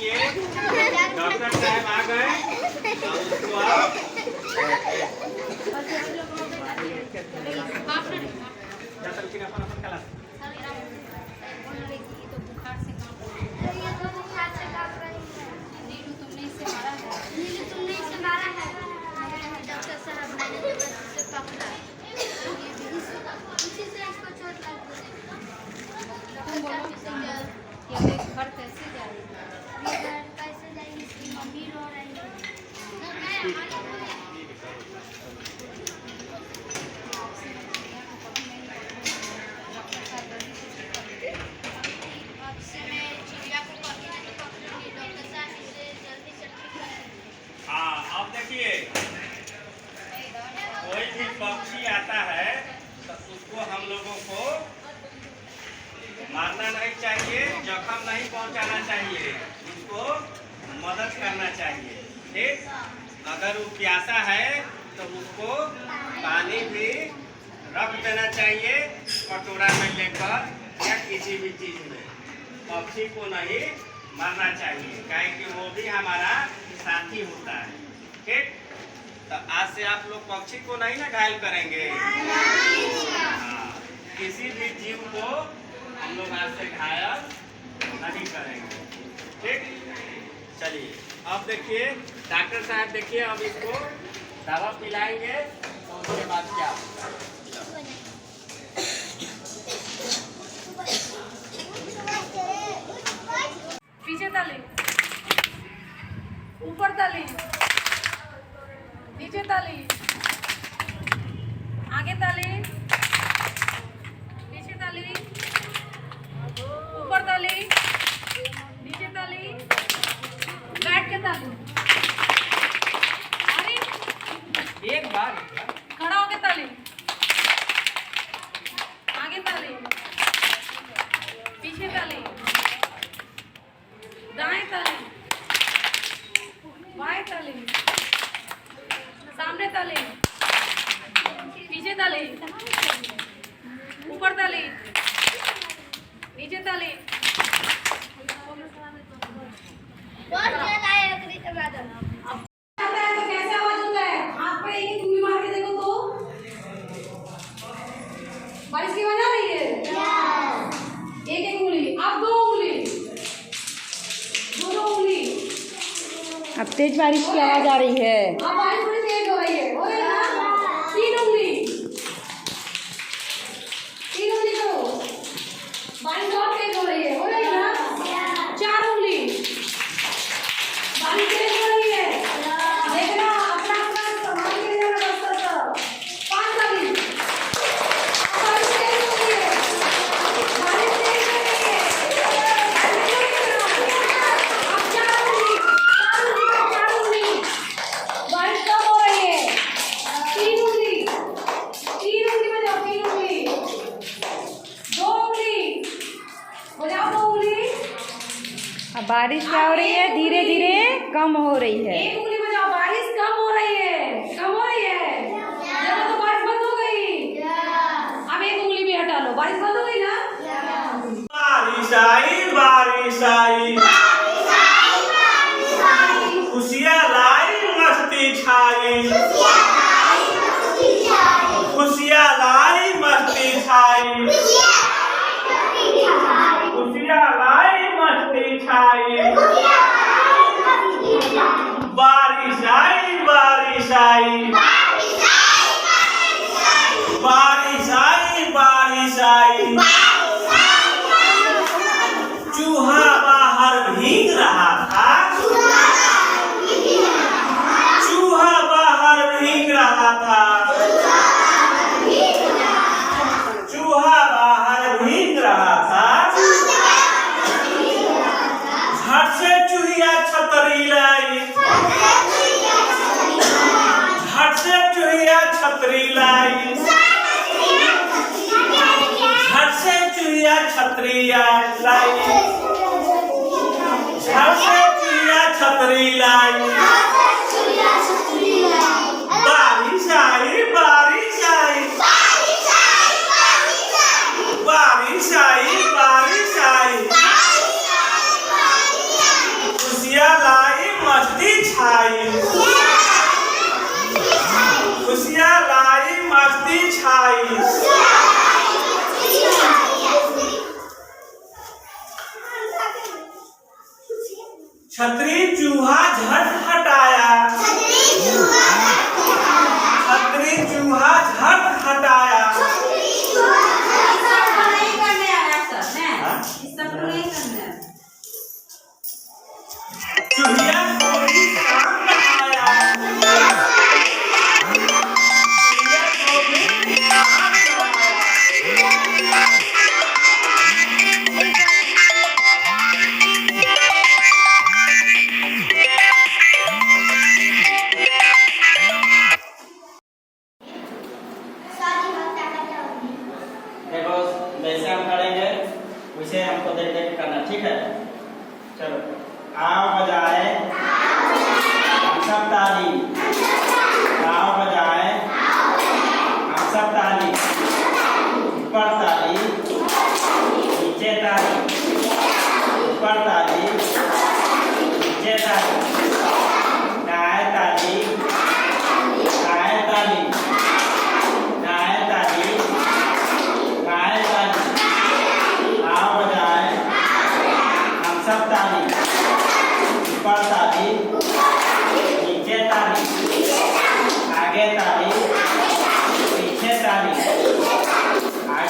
देखिए डॉक्टर साहब आ गए और उसको आप घर कैसे जाएगी इसकी मम्मी रो रही है। हाँ अब देखिए कोई भी पक्षी आता है तो उसको हम लोगों को मारना नहीं चाहिए, जख्म नहीं पहुंचाना चाहिए, उसको मदद करना चाहिए। ठीक, अगर वो प्यासा है तो उसको पानी भी रख देना चाहिए कटोरा में लेकर या किसी भी चीज में। पक्षी को नहीं मारना चाहिए, काहे कि वो भी हमारा साथी होता है। ठीक, तो आज से आप लोग पक्षी को नहीं ना घायल करेंगे। हाँ, किसी भी जीव को हम लोग आज से घायल नहीं करेंगे। ठीक, चलिए अब देखिए डॉक्टर साहब, देखिए अब इसको दवा पिलाएंगे तो उसके बाद क्या होगा। पीछे ताली, ऊपर ताली, नीचे ताली, आगे ताली, पीछे ताली, ऊपर ताली, नीचे ताली, बैठ के ताली। अरे एक बार खड़ा होके ताली, आगे ताली, पीछे ताली, दाएं ताली, बाएं ताली, सामने ताली, पीछे ताली, ऊपर ताली, नीचे ताली। तो कैसे आवाज होता है? हाथ पे एक उंगली मार के देखो तो बारिश की वजह रही है। एक एक उंगली, अब दो उंगली, दोनों उंगली। अब तेज बारिश की आवाज आ रही है। अब बारिश थोड़ी तेज हो रही है। हो रही है ना? तीन उंगली, तीन उंगली करो। बारिश और तेज हो रही है। हो रही है ना? चार उंगली, बारिश तेज हो रही है। देखना अपना अपना संभाल के जाना रास्ता सब। पांच उंगली, बारिश तेज हो रही है। बारिश तेज हो रही है। अब चार उंगली, चार उंगली, बारिश कम हो रही है। तीन उंगली, तीन उंगली बजाओ, तीन उंगली, दो उंगली बजाओ, दो उंगली। अब बारिश क्या हो रही है? धीरे धीरे कम हो रही है। एक उंगली बजाओ, बारिश कम हो रही है, कम हो रही है। देखो तो बारिश बंद हो गई। अब एक उंगली भी हटा लो, बारिश बंद हो गई ना। बारिश आई, बारिश आई, खुशियाँ लाई, मस्ती छाई, खुशियाँ लाई, मस्ती छाई, खुशियाँ लाई, मस्ती छाई। बारिश आई, बारिश आई, बारिश आई, बारिश आई, चूहा बाहर भीग रहा था, चूहा बाहर भीग रहा था, चूहा बाहर भीग रहा था, झट से चूहिया छतरी लाई, झट से चूहिया छतरी लाई, झट से चूहिया छतरी लाई, झट से चूहिया छतरी लाई। बारिश आई, बारिश आई, बारिश आई, बारिश आई,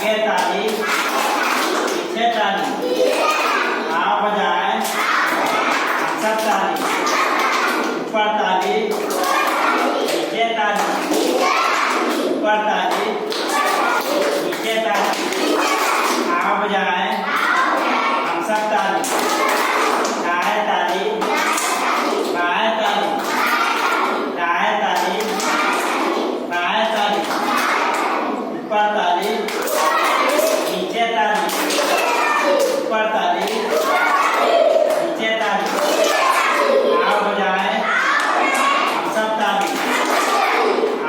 आगे ताली, पीछे ताली, आओ बजाए, हम सब ताली, ऊपर ताली, नीचे ताली, ऊपर ताली, नीचे ताली, आओ बजाए, हम सब ताली, दाएं ताली, बाएं ताली, दाएं ताली, बाएं ताली, ऊपर ताली, नीचे ताली, ऊपर ताली, नीचे ताली, आओ बजाए, हम सब ताली,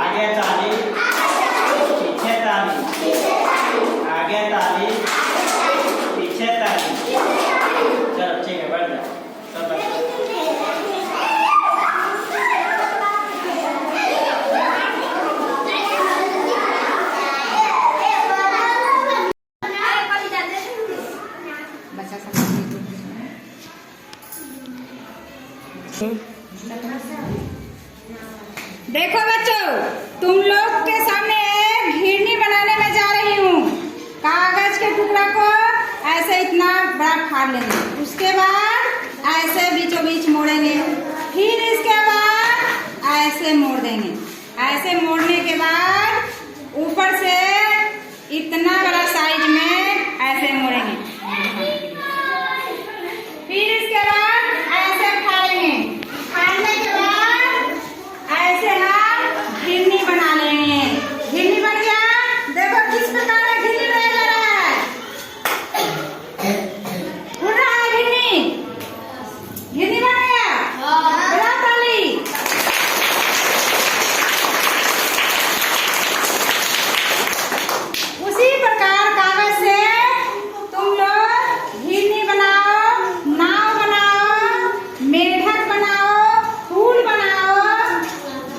आगे ताली, पीछे ताली, आगे ताली, पीछे ताली। चलो ठीक है, बढ़ जाओ सब बढ़ जाओ। बच्चा सब देखो बच्चों, तुम लोग के सामने एक घिरनी बनाने में जा रही हूँ। कागज के टुकड़ा को ऐसे इतना बड़ा फाड़ लेंगे, उसके बाद ऐसे बीचों बीच मोड़ेंगे, फिर इसके बाद ऐसे मोड़ देंगे। ऐसे मोड़ने के बाद ऊपर से इतना बड़ा साइज में ऐसे मोड़ेंगे, फिर इसके बाद ऐसे फाड़ेंगे। फाड़ने के बाद ऐसे हम घिरनी बना लेंगे। घिरनी बन गया। देखो किस प्रकार का घिरनी बनाया जा रहा है। उड़ रहा है घिरनी। घिरनी बन गया। बड़ा ताली। उसी प्रकार कागज से तुम लोग घिरनी बनाओ, नाव बनाओ, मेढक बनाओ, फूल बनाओ,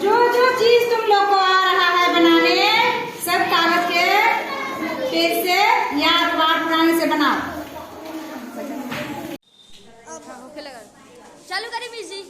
जो जो चीज तुम लोग को आ रहा है बनाने, सब कागज के पेज से या अखबार पुराने से बनाओ। चालू करी म्यूजिक।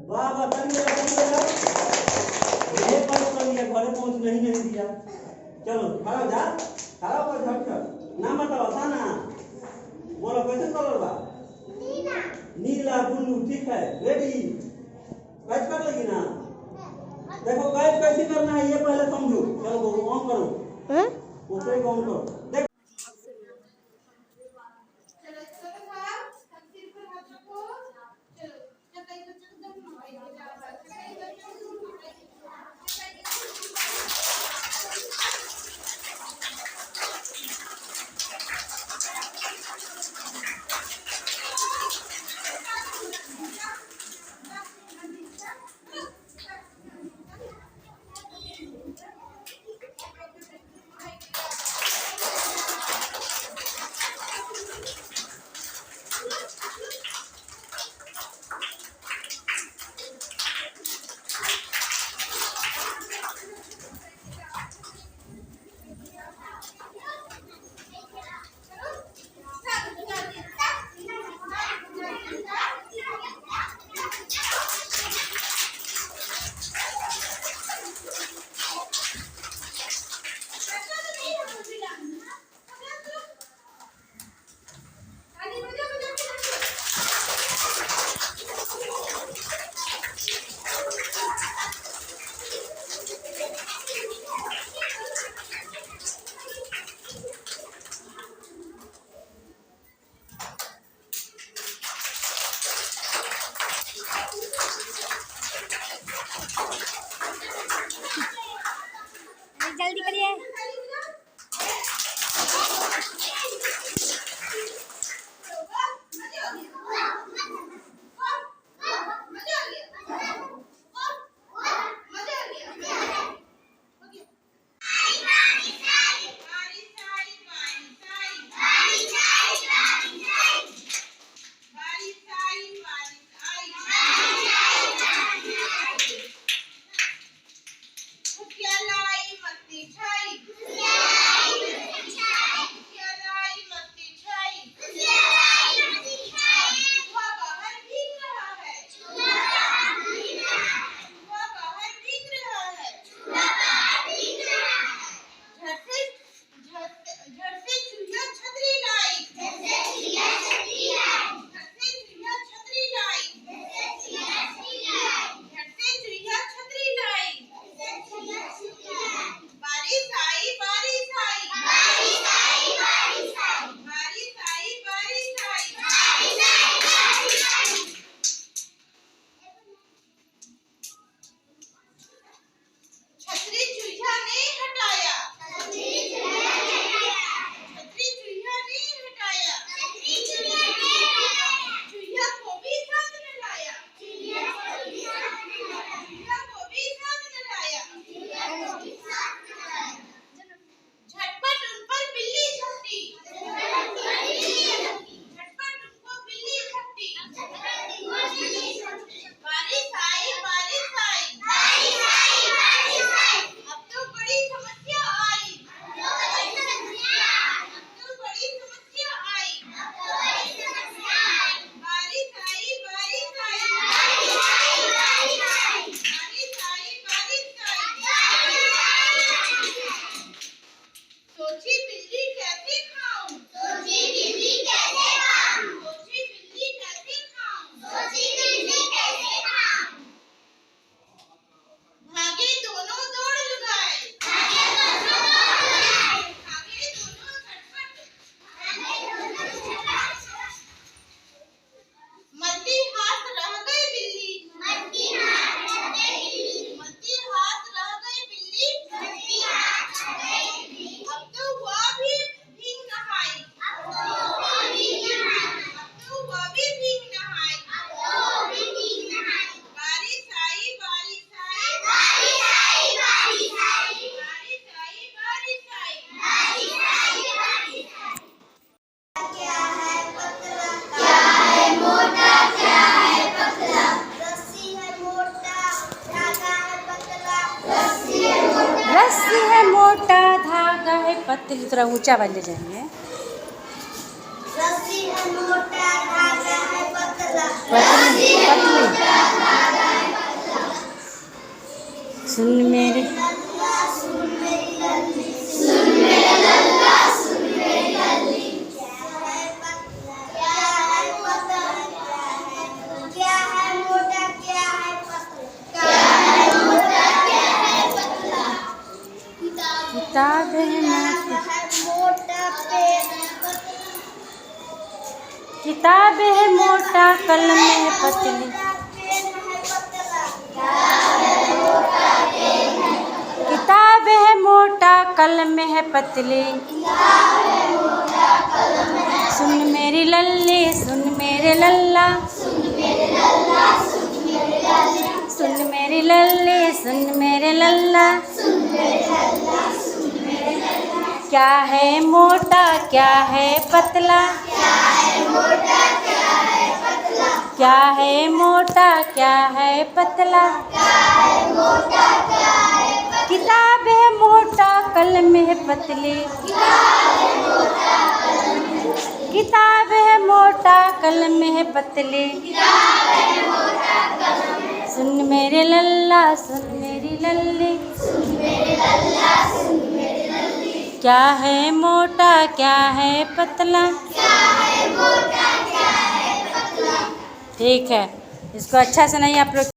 बाबा ये पर कर लिया, घरे पहुंच नहीं दिया। चलो खड़ा जा, खड़ा होकर झटझट नाम बताओ। साना बोलो, कैसे कलर बा? नीला। नीला ब्लू, ठीक है। रेडी? कैच कर लगी ना। देखो कैच कैसे करना है ये पहले समझो। चलो ऑन करो, ऊपर को ऑन करो। देखो जल्दी करिए। रस्सी है मोटा, धागा है पतली। थोड़ा ऊंचा वाले जाएंगे। रस्सी है मोटा, धागा है पतला। पतली सुन मेरे लल्ला सुन मेरी लल्ली, सुन मेरे लल्ला सुन मेरी लल्ली। क्या है पतला, क्या है मोटा, क्या है पतला, क्या है मोटा, क्या है पतला। किताब है मोटा पेन, किताब है मोटा, कलम है पतली। किताब है मोटा, कलम है पतली। सुन मेरी लल्ली, सुन मेरे लल्ला, सुन मेरी लल्ली, सुन मेरे लल्ला। क्या है मोटा, क्या है पतला, क्या है मोटा, क्या है पतला। किताब है मोटा, कलम है पतली। किताब है मोटा, कलम है पतली। सुन मेरे लल्ला, सुन मेरी लल्ली, क्या है मोटा, क्या है पतला। ठीक है, इसको अच्छा से नहीं आप लोग।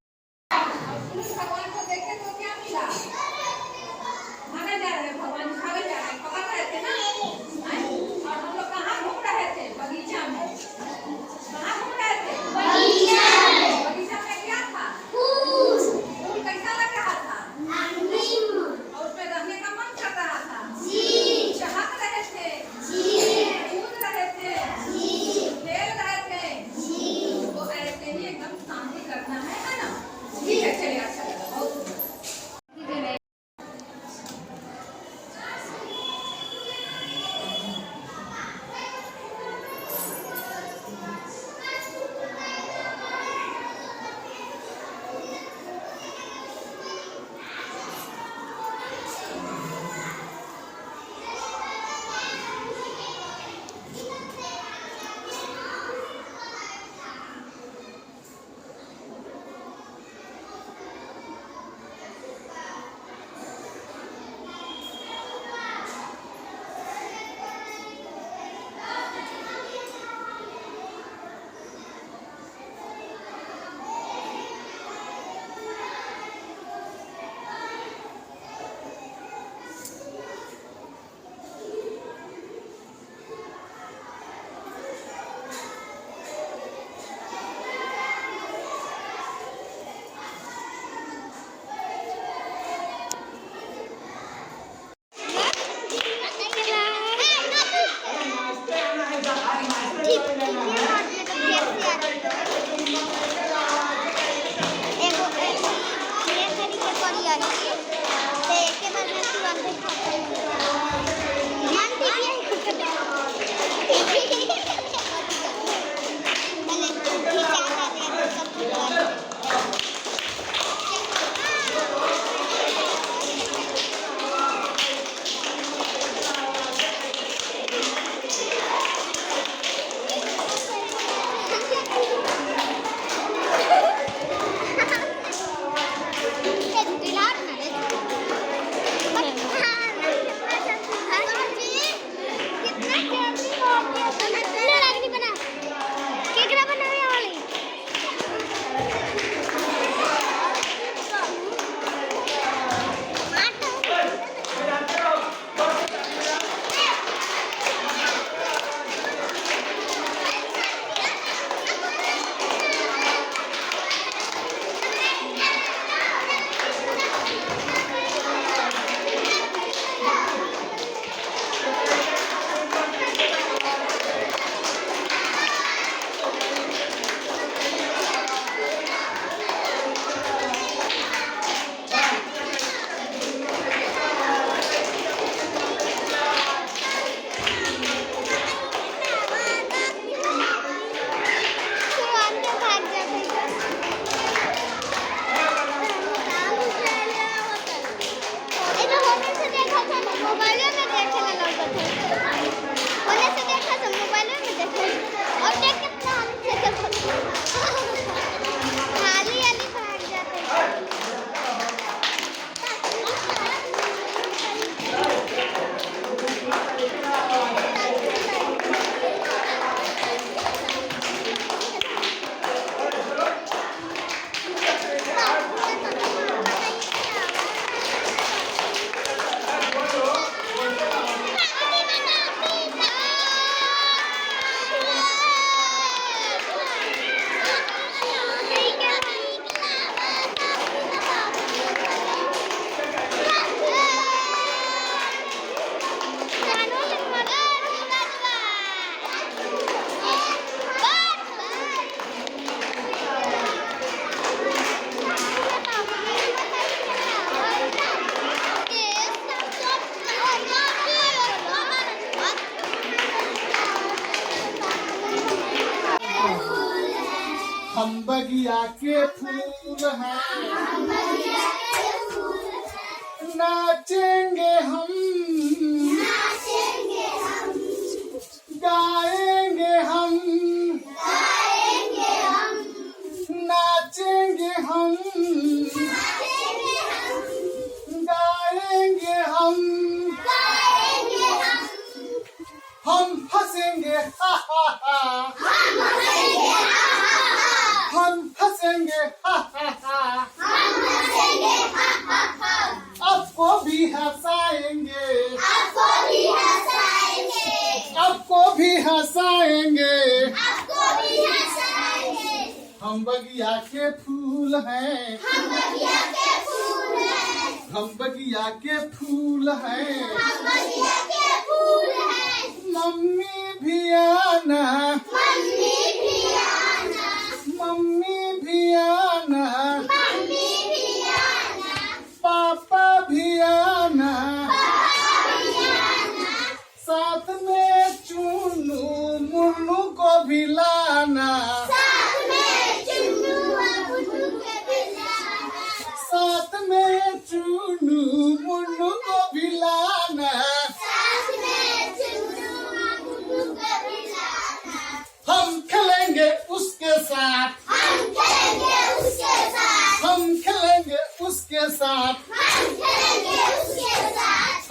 हम बगिया के फूल हैं, नाचेंगे हम, गाएंगे हम, नाचेंगे हम, गाएंगे हम फंसेंगे हा हा हा, हम फंसेंगे हा हा हा, आपको भी हंसाएंगे, आपको भी हंसाएंगे, हम बगिया के फूल हैं, हम बगिया के फूल हैं, मम्मी भी आना, मम्मी भी आना, पापा भी आना, साथ में चुन्नू मुन्नू को भी लाना, साथ में चुन्नू मुन्नू को भी लाना, हम खेलेंगे उसके साथ, हम खेलेंगे उसके साथ,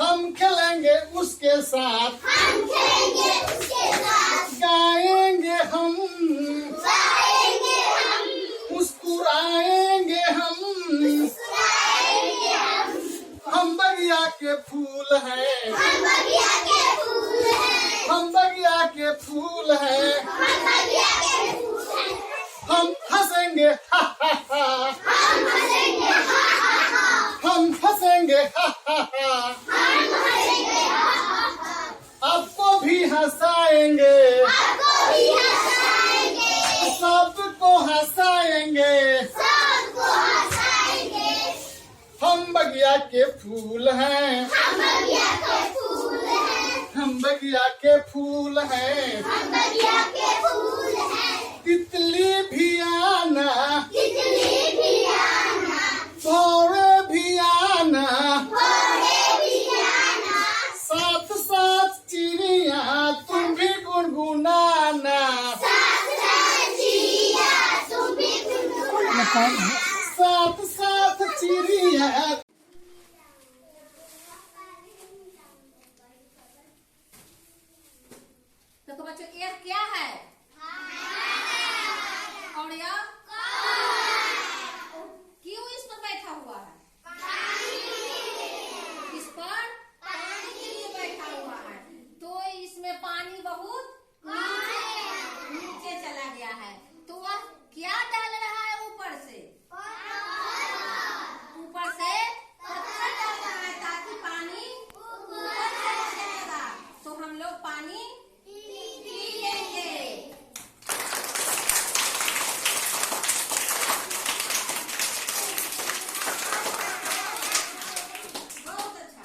हम खेलेंगे उसके साथ, गाएंगे हम, मुस्कुराएंगे हम बगिया के फूल हैं, हम बगिया के फूल हैं, हम हंसेंगे हा हा हा, हम हंसेंगे हा हा हा, आपको भी हंसाएंगे, सबको हंसाएंगे, हम बगिया के फूल हैं, हम बगिया के फूल हैं, तितली भी आना, भौरे भी आना, साथ साथ चिड़िया तुम भी गुनगुनाना, साथ साथ चिड़िया। देखो बच्चों यह क्या है? और यह क्यों इस पर बैठा हुआ है? इस पर पानी के लिए बैठा हुआ है। तो इसमें पानी बहुत नीचे चला गया है। तो वह क्या डाल रहा है ऊपर से? ऊपर से पत्थर डाल रहा है ताकि पानी ऊपर चला जाएगा। तो हम लोग पानी पी लेंगे। बहुत अच्छा।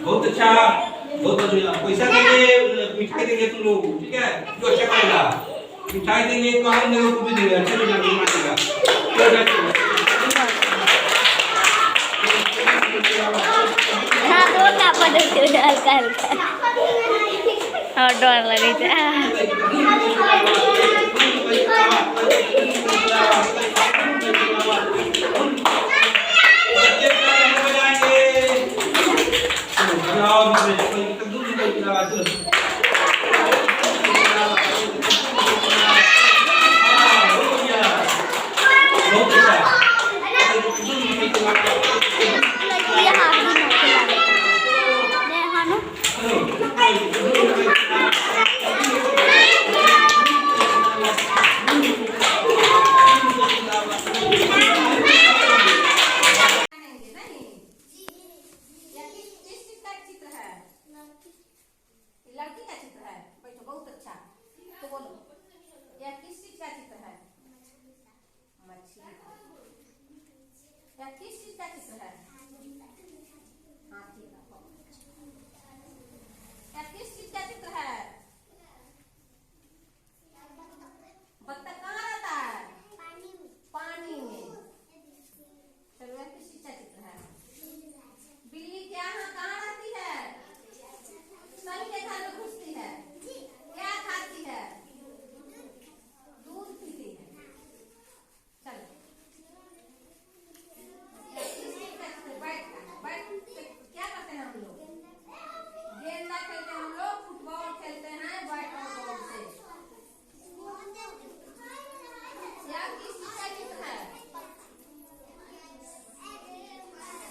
बहुत अच्छा, बहुत अच्छा। पैसा देंगे, मिठाई देंगे तुम लोग, ठीक है? जो अच्छा करेगा मिठाई देंगे, काम देंगे, कुछ भी देंगे, अच्छा नहीं मानेगा। हाँ तो क्या पढ़े हल्का हल्का और डर लगे लड़की का चित्र है, बैठो, बहुत अच्छा। तो बोलो, यह किस चीज का चित्र है? मछली। यह किस चीज का चित्र है? हाथी का। यह किस चीज का चित्र है? बत्तख कहाँ रहता है? पानी में। चलो, यह किस चीज का चित्र है? बिल्ली कहाँ रहती है? सभी के घर में घुसती है। क्या खाती है? दूध पीती है। चलो, क्या करते हैं हम लोग? गेंदा खेलते हैं हम लोग, फुटबॉल खेलते हैं बैट और बॉल से। क्या किस चीज का चित्र है?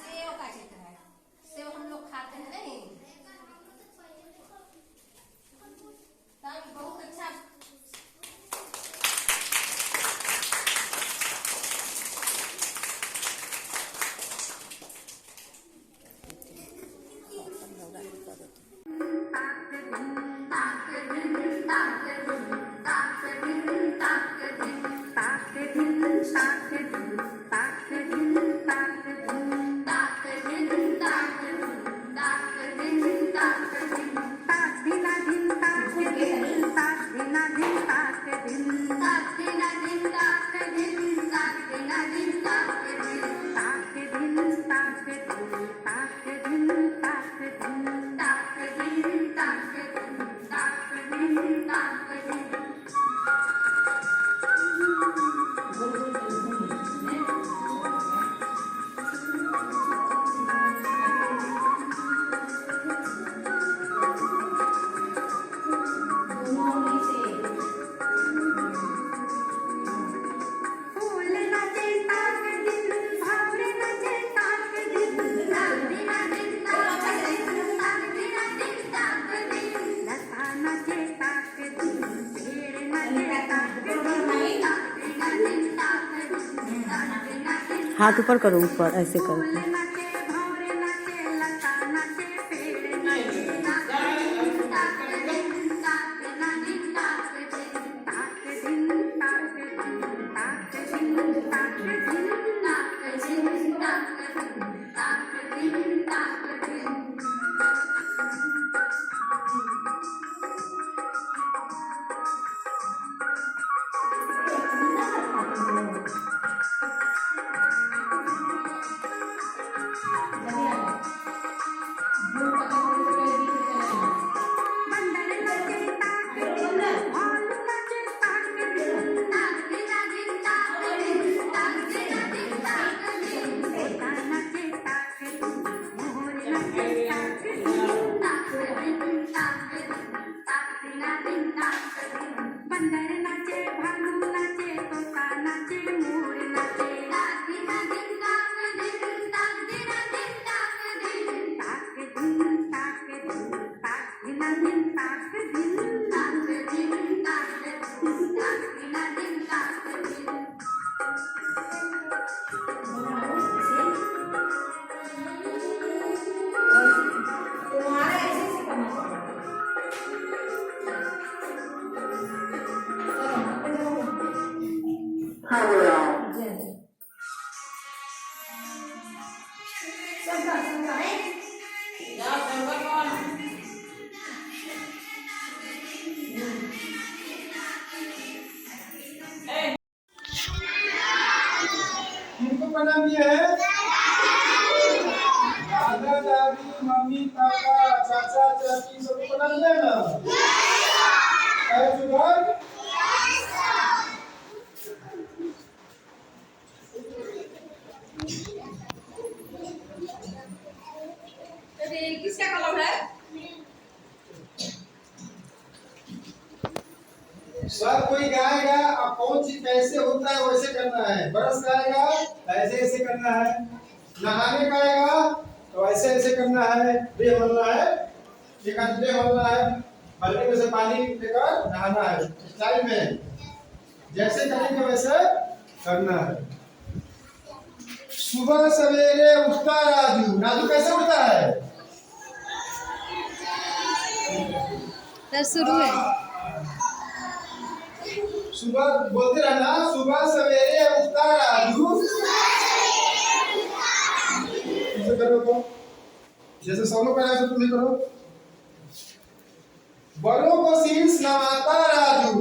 सेव का चित्र है। सेव हम लोग खाते हैं नहीं? बहुत अच्छा। हाथ ऊपर करो, ऊपर ऐसे करो। किए हैं? दादा दादी मम्मी पापा चाचा चाची सबको प्रणाम देना। किसका कलम है? सब कोई गाएगा अब कौन चीज कैसे होता है वैसे करना है। ब्रश गाएगा ऐसे ऐसे करना है, नहाने गाएगा तो ऐसे ऐसे करना है, डे बनना है, एक हाथ डे बनना है, बाल्टी में से पानी लेकर नहाना है स्टाइल में, जैसे करेंगे वैसे करना है। सुबह सवेरे उठता राजू, राजू कैसे उठता है? शुरू है। सुबह बोलते रहना, सुबह सवेरे उठता राजू। इसे करो तो जैसे सब लोग कर रहे तुम भी करो। बड़ों को शीश नवाता राजू,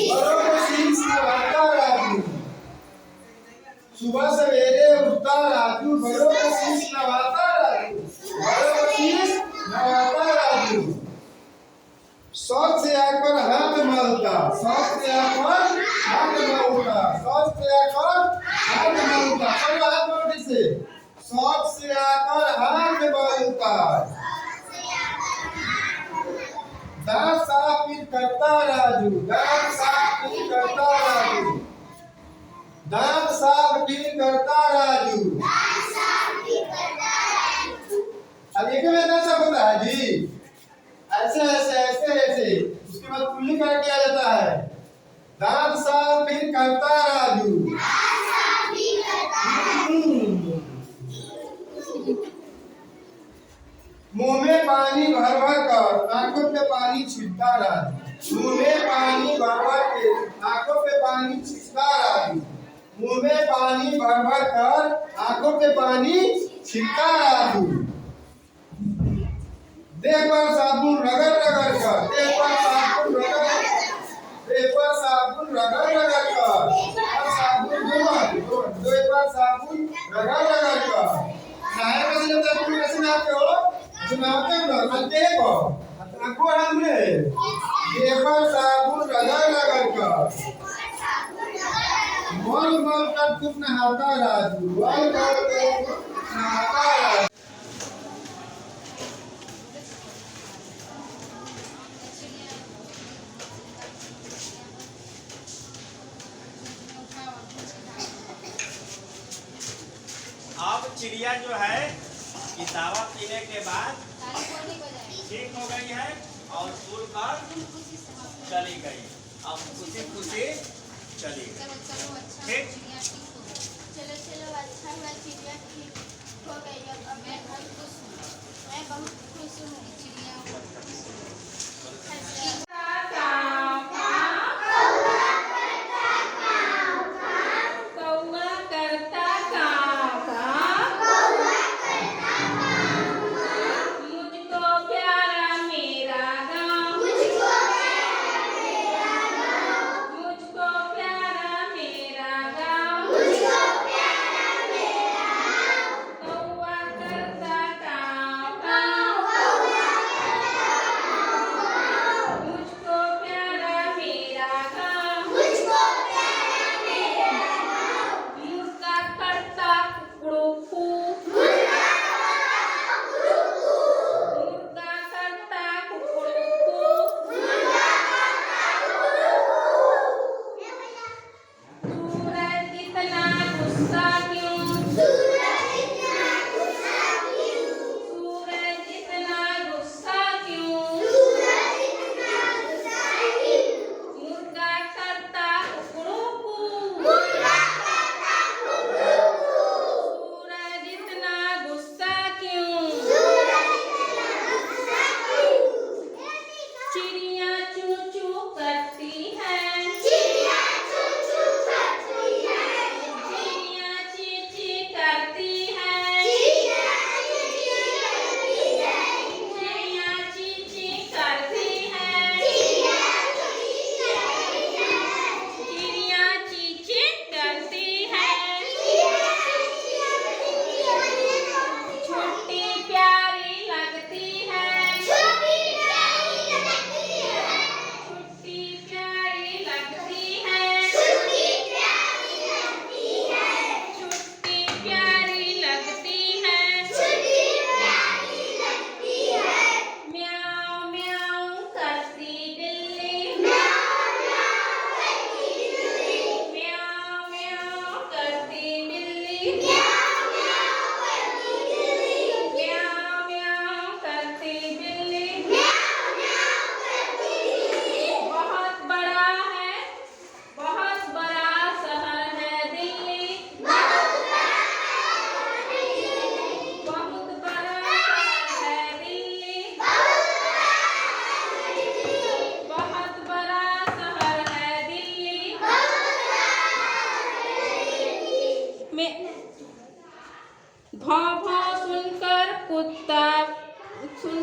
बड़ों को शीश नवाता राजू। सुबह सवेरे उठता राजू, बड़ों को शीश नवाता राजू, बड़ों को शीश नवाता राजू। शौच से आकर हाथ मलता, शौच से आकर हाथ मलता, शौच से आकर हाथ मलता। चलो हाथ मलते से शौच से आकर हाथ मलता। दांत साफ फिर करता राजू, दांत साफ फिर करता राजू, दांत साफ फिर करता राजू। अब एक में दांत साफ होता है जी, ऐसे ऐसे ऐसे ऐसे, उसके बाद कुल्ली कर किया जाता है। दांत साफ फिर करता राजू, मुंह में पानी भर भर कर आंखों पे पानी छिड़कता राजू, मुंह में पानी भर भर के आंखों पे पानी छिड़कता राजू, मुंह में पानी भर भर कर आंखों पे पानी छिड़कता राजू। देह पर साबुन रगड़ रगड़ कर, देह पर साबुन रगड़, देह पर साबुन रगड़ रगड़ कर, और साबुन देह पर साबुन रगड़ रगड़ कर। नहाए कैसे जाते हैं? तुम कैसे नहाते हो? नहाते हो ना, नहाते हो आंखों हाथ में, देह पर साबुन रगड़ रगड़ कर, मल मल कर खूब नहाता राजू, मल मल कर नहाता राजू। अब चिड़िया जो है कि दावा पीने के बाद ठीक हो गई है और उड़ कर चली गई। अब खुशी खुशी चली गई। ठीक, चलो चलो अच्छा हुआ, चिड़िया ठीक हो गई। अब मैं बहुत खुश हूँ चिड़िया। कौवा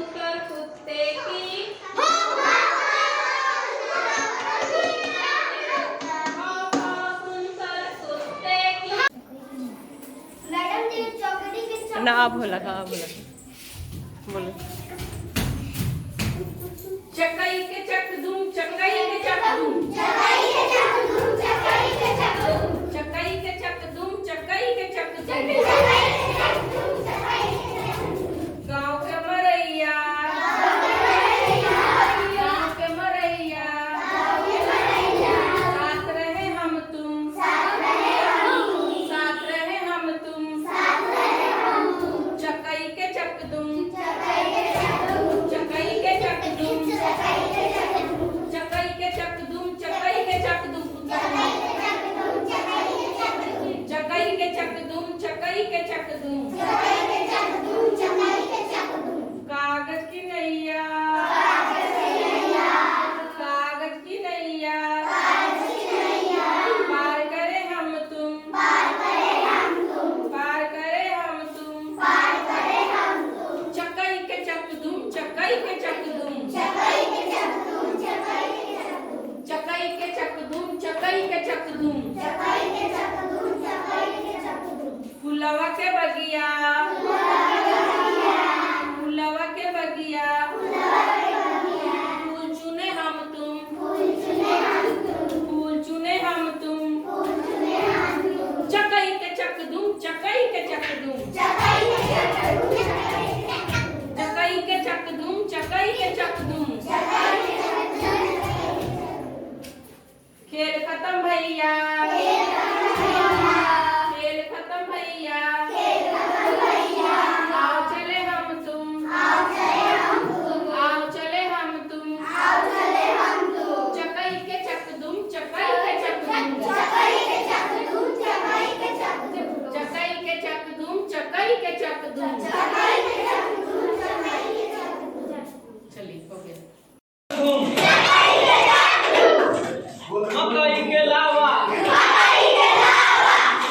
सुनकर कुत्ते की मैडम ने चौकड़ी के ना बोला हाँ बोला बोलो चकई के चक दूं चकई के चक दूं चकई के चक दूं चकई के चक दूं चकई के चक दूं चकई के चक दूं गाँव के मरैया गाँव के मरैया साथ रहे हम तुम साथ रहे हम तुम चकई के चक दूं चकई के चक दूं चकई के चक दूं चकई के चक दूं चकई के चक दूं चकई के चक दूं कागज की नैया कागज की नैया पार करे हम तुम पार करे हम तुम चकई के चक दूं चकई के चक दूं चकई के चक दूं चकई के चक दूं फुलवा के बगिया फुलवा के बगिया फूल चुने हम तुम फूल चुने हम तुम चकई के चक दूं चकई के चक दूं चकई के चक दूं चकई के चक दूं खेल खत्म भैया खेल खत्म भैया आओ चले हम तुम आओ चले हम तुम चकई के चक दूं चकई के चक दूं चकई के चक दूं चकई के चक दूं चलिए हो गया मकई के लावा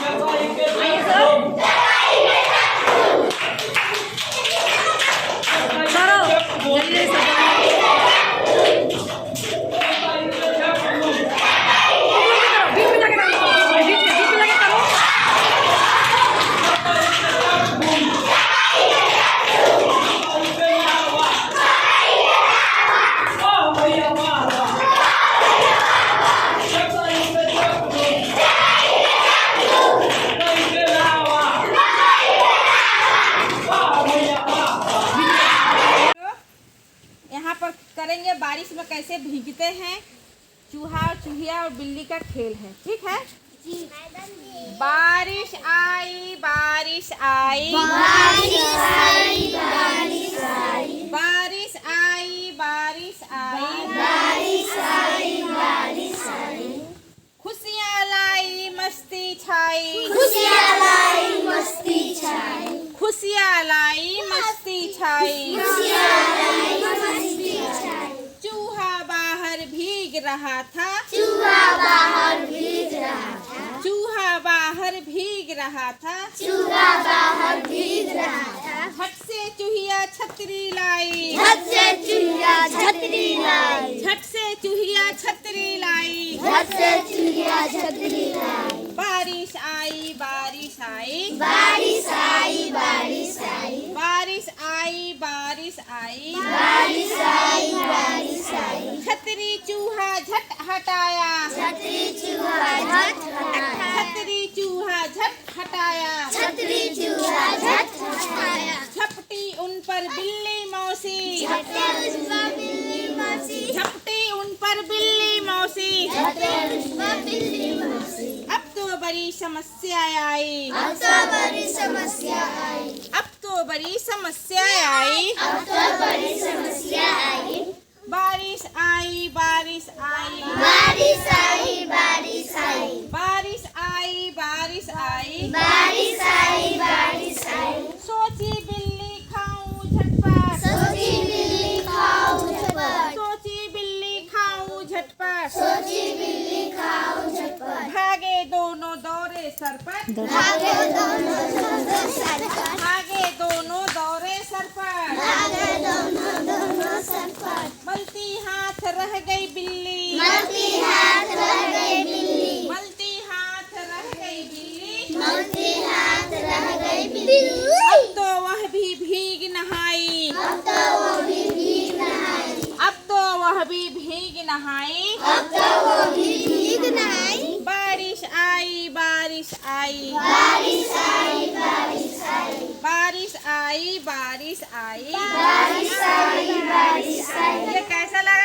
मकई के यहाँ पर करेंगे बारिश में कैसे भीगते हैं चूहा और चूहिया और बिल्ली का खेल है ठीक है बारिश आई बारिश आई बारिश आई बारिश आई बारिश आई बारिश आई बारिश आई बारिश आई खुशियाँ लाई मस्ती छाई खुशियाँ लाई मस्ती छाई खुशियाँ लाई मस्ती छाई खुशियाँ लाई मस्ती छाई चूहा बाहर भीग रहा था चूहा बाहर भीग रहा था चूहा बाहर भीग रहा था चूहा बाहर भीग रहा था झट से चूहिया छतरी लाई झट से चूहिया छतरी लाई झट से चूहिया छतरी लाई झट से चूहिया छतरी लाई बारिश आई बारिश आई बारिश आई बारिश आई बारिश आई बारिश आई बारिश आई बारिश आई छतरी चूहा झट हटाया छतरी चूहा झट हटाया छतरी चूहा झट हटाया छतरी चूहा झट हटाया झपटी उन पर बिल्ली मौसी झपटी उन पर बिल्ली मौसी झपटी उन पर बिल्ली मौसी झपटी उन पर बिल्ली मौसी अब तो बड़ी समस्या आई अब तो बड़ी समस्या आई अब तो बड़ी समस्या आई अब तो बड़ी समस्या आई बारिश आई बारिश आई बारिश आई बारिश आई बारिश आई बारिश आई बारिश आई बारिश आई सोची बिल्ली खाऊं झटपट सोची बिल्ली खाऊं झटपट सोची बिल्ली खाऊं झटपट सोची बिल्ली खाऊं झटपट भागे दोनों दौड़े सरपट भागे दोनों दौड़े सरपट भागे दोनों दौड़े सरपट भागे दोनों वह भी भीग नहाई, बारिश आई बारिश आई, बारिश आई बारिश आई, बारिश आई बारिश आई, बारिश आई बारिश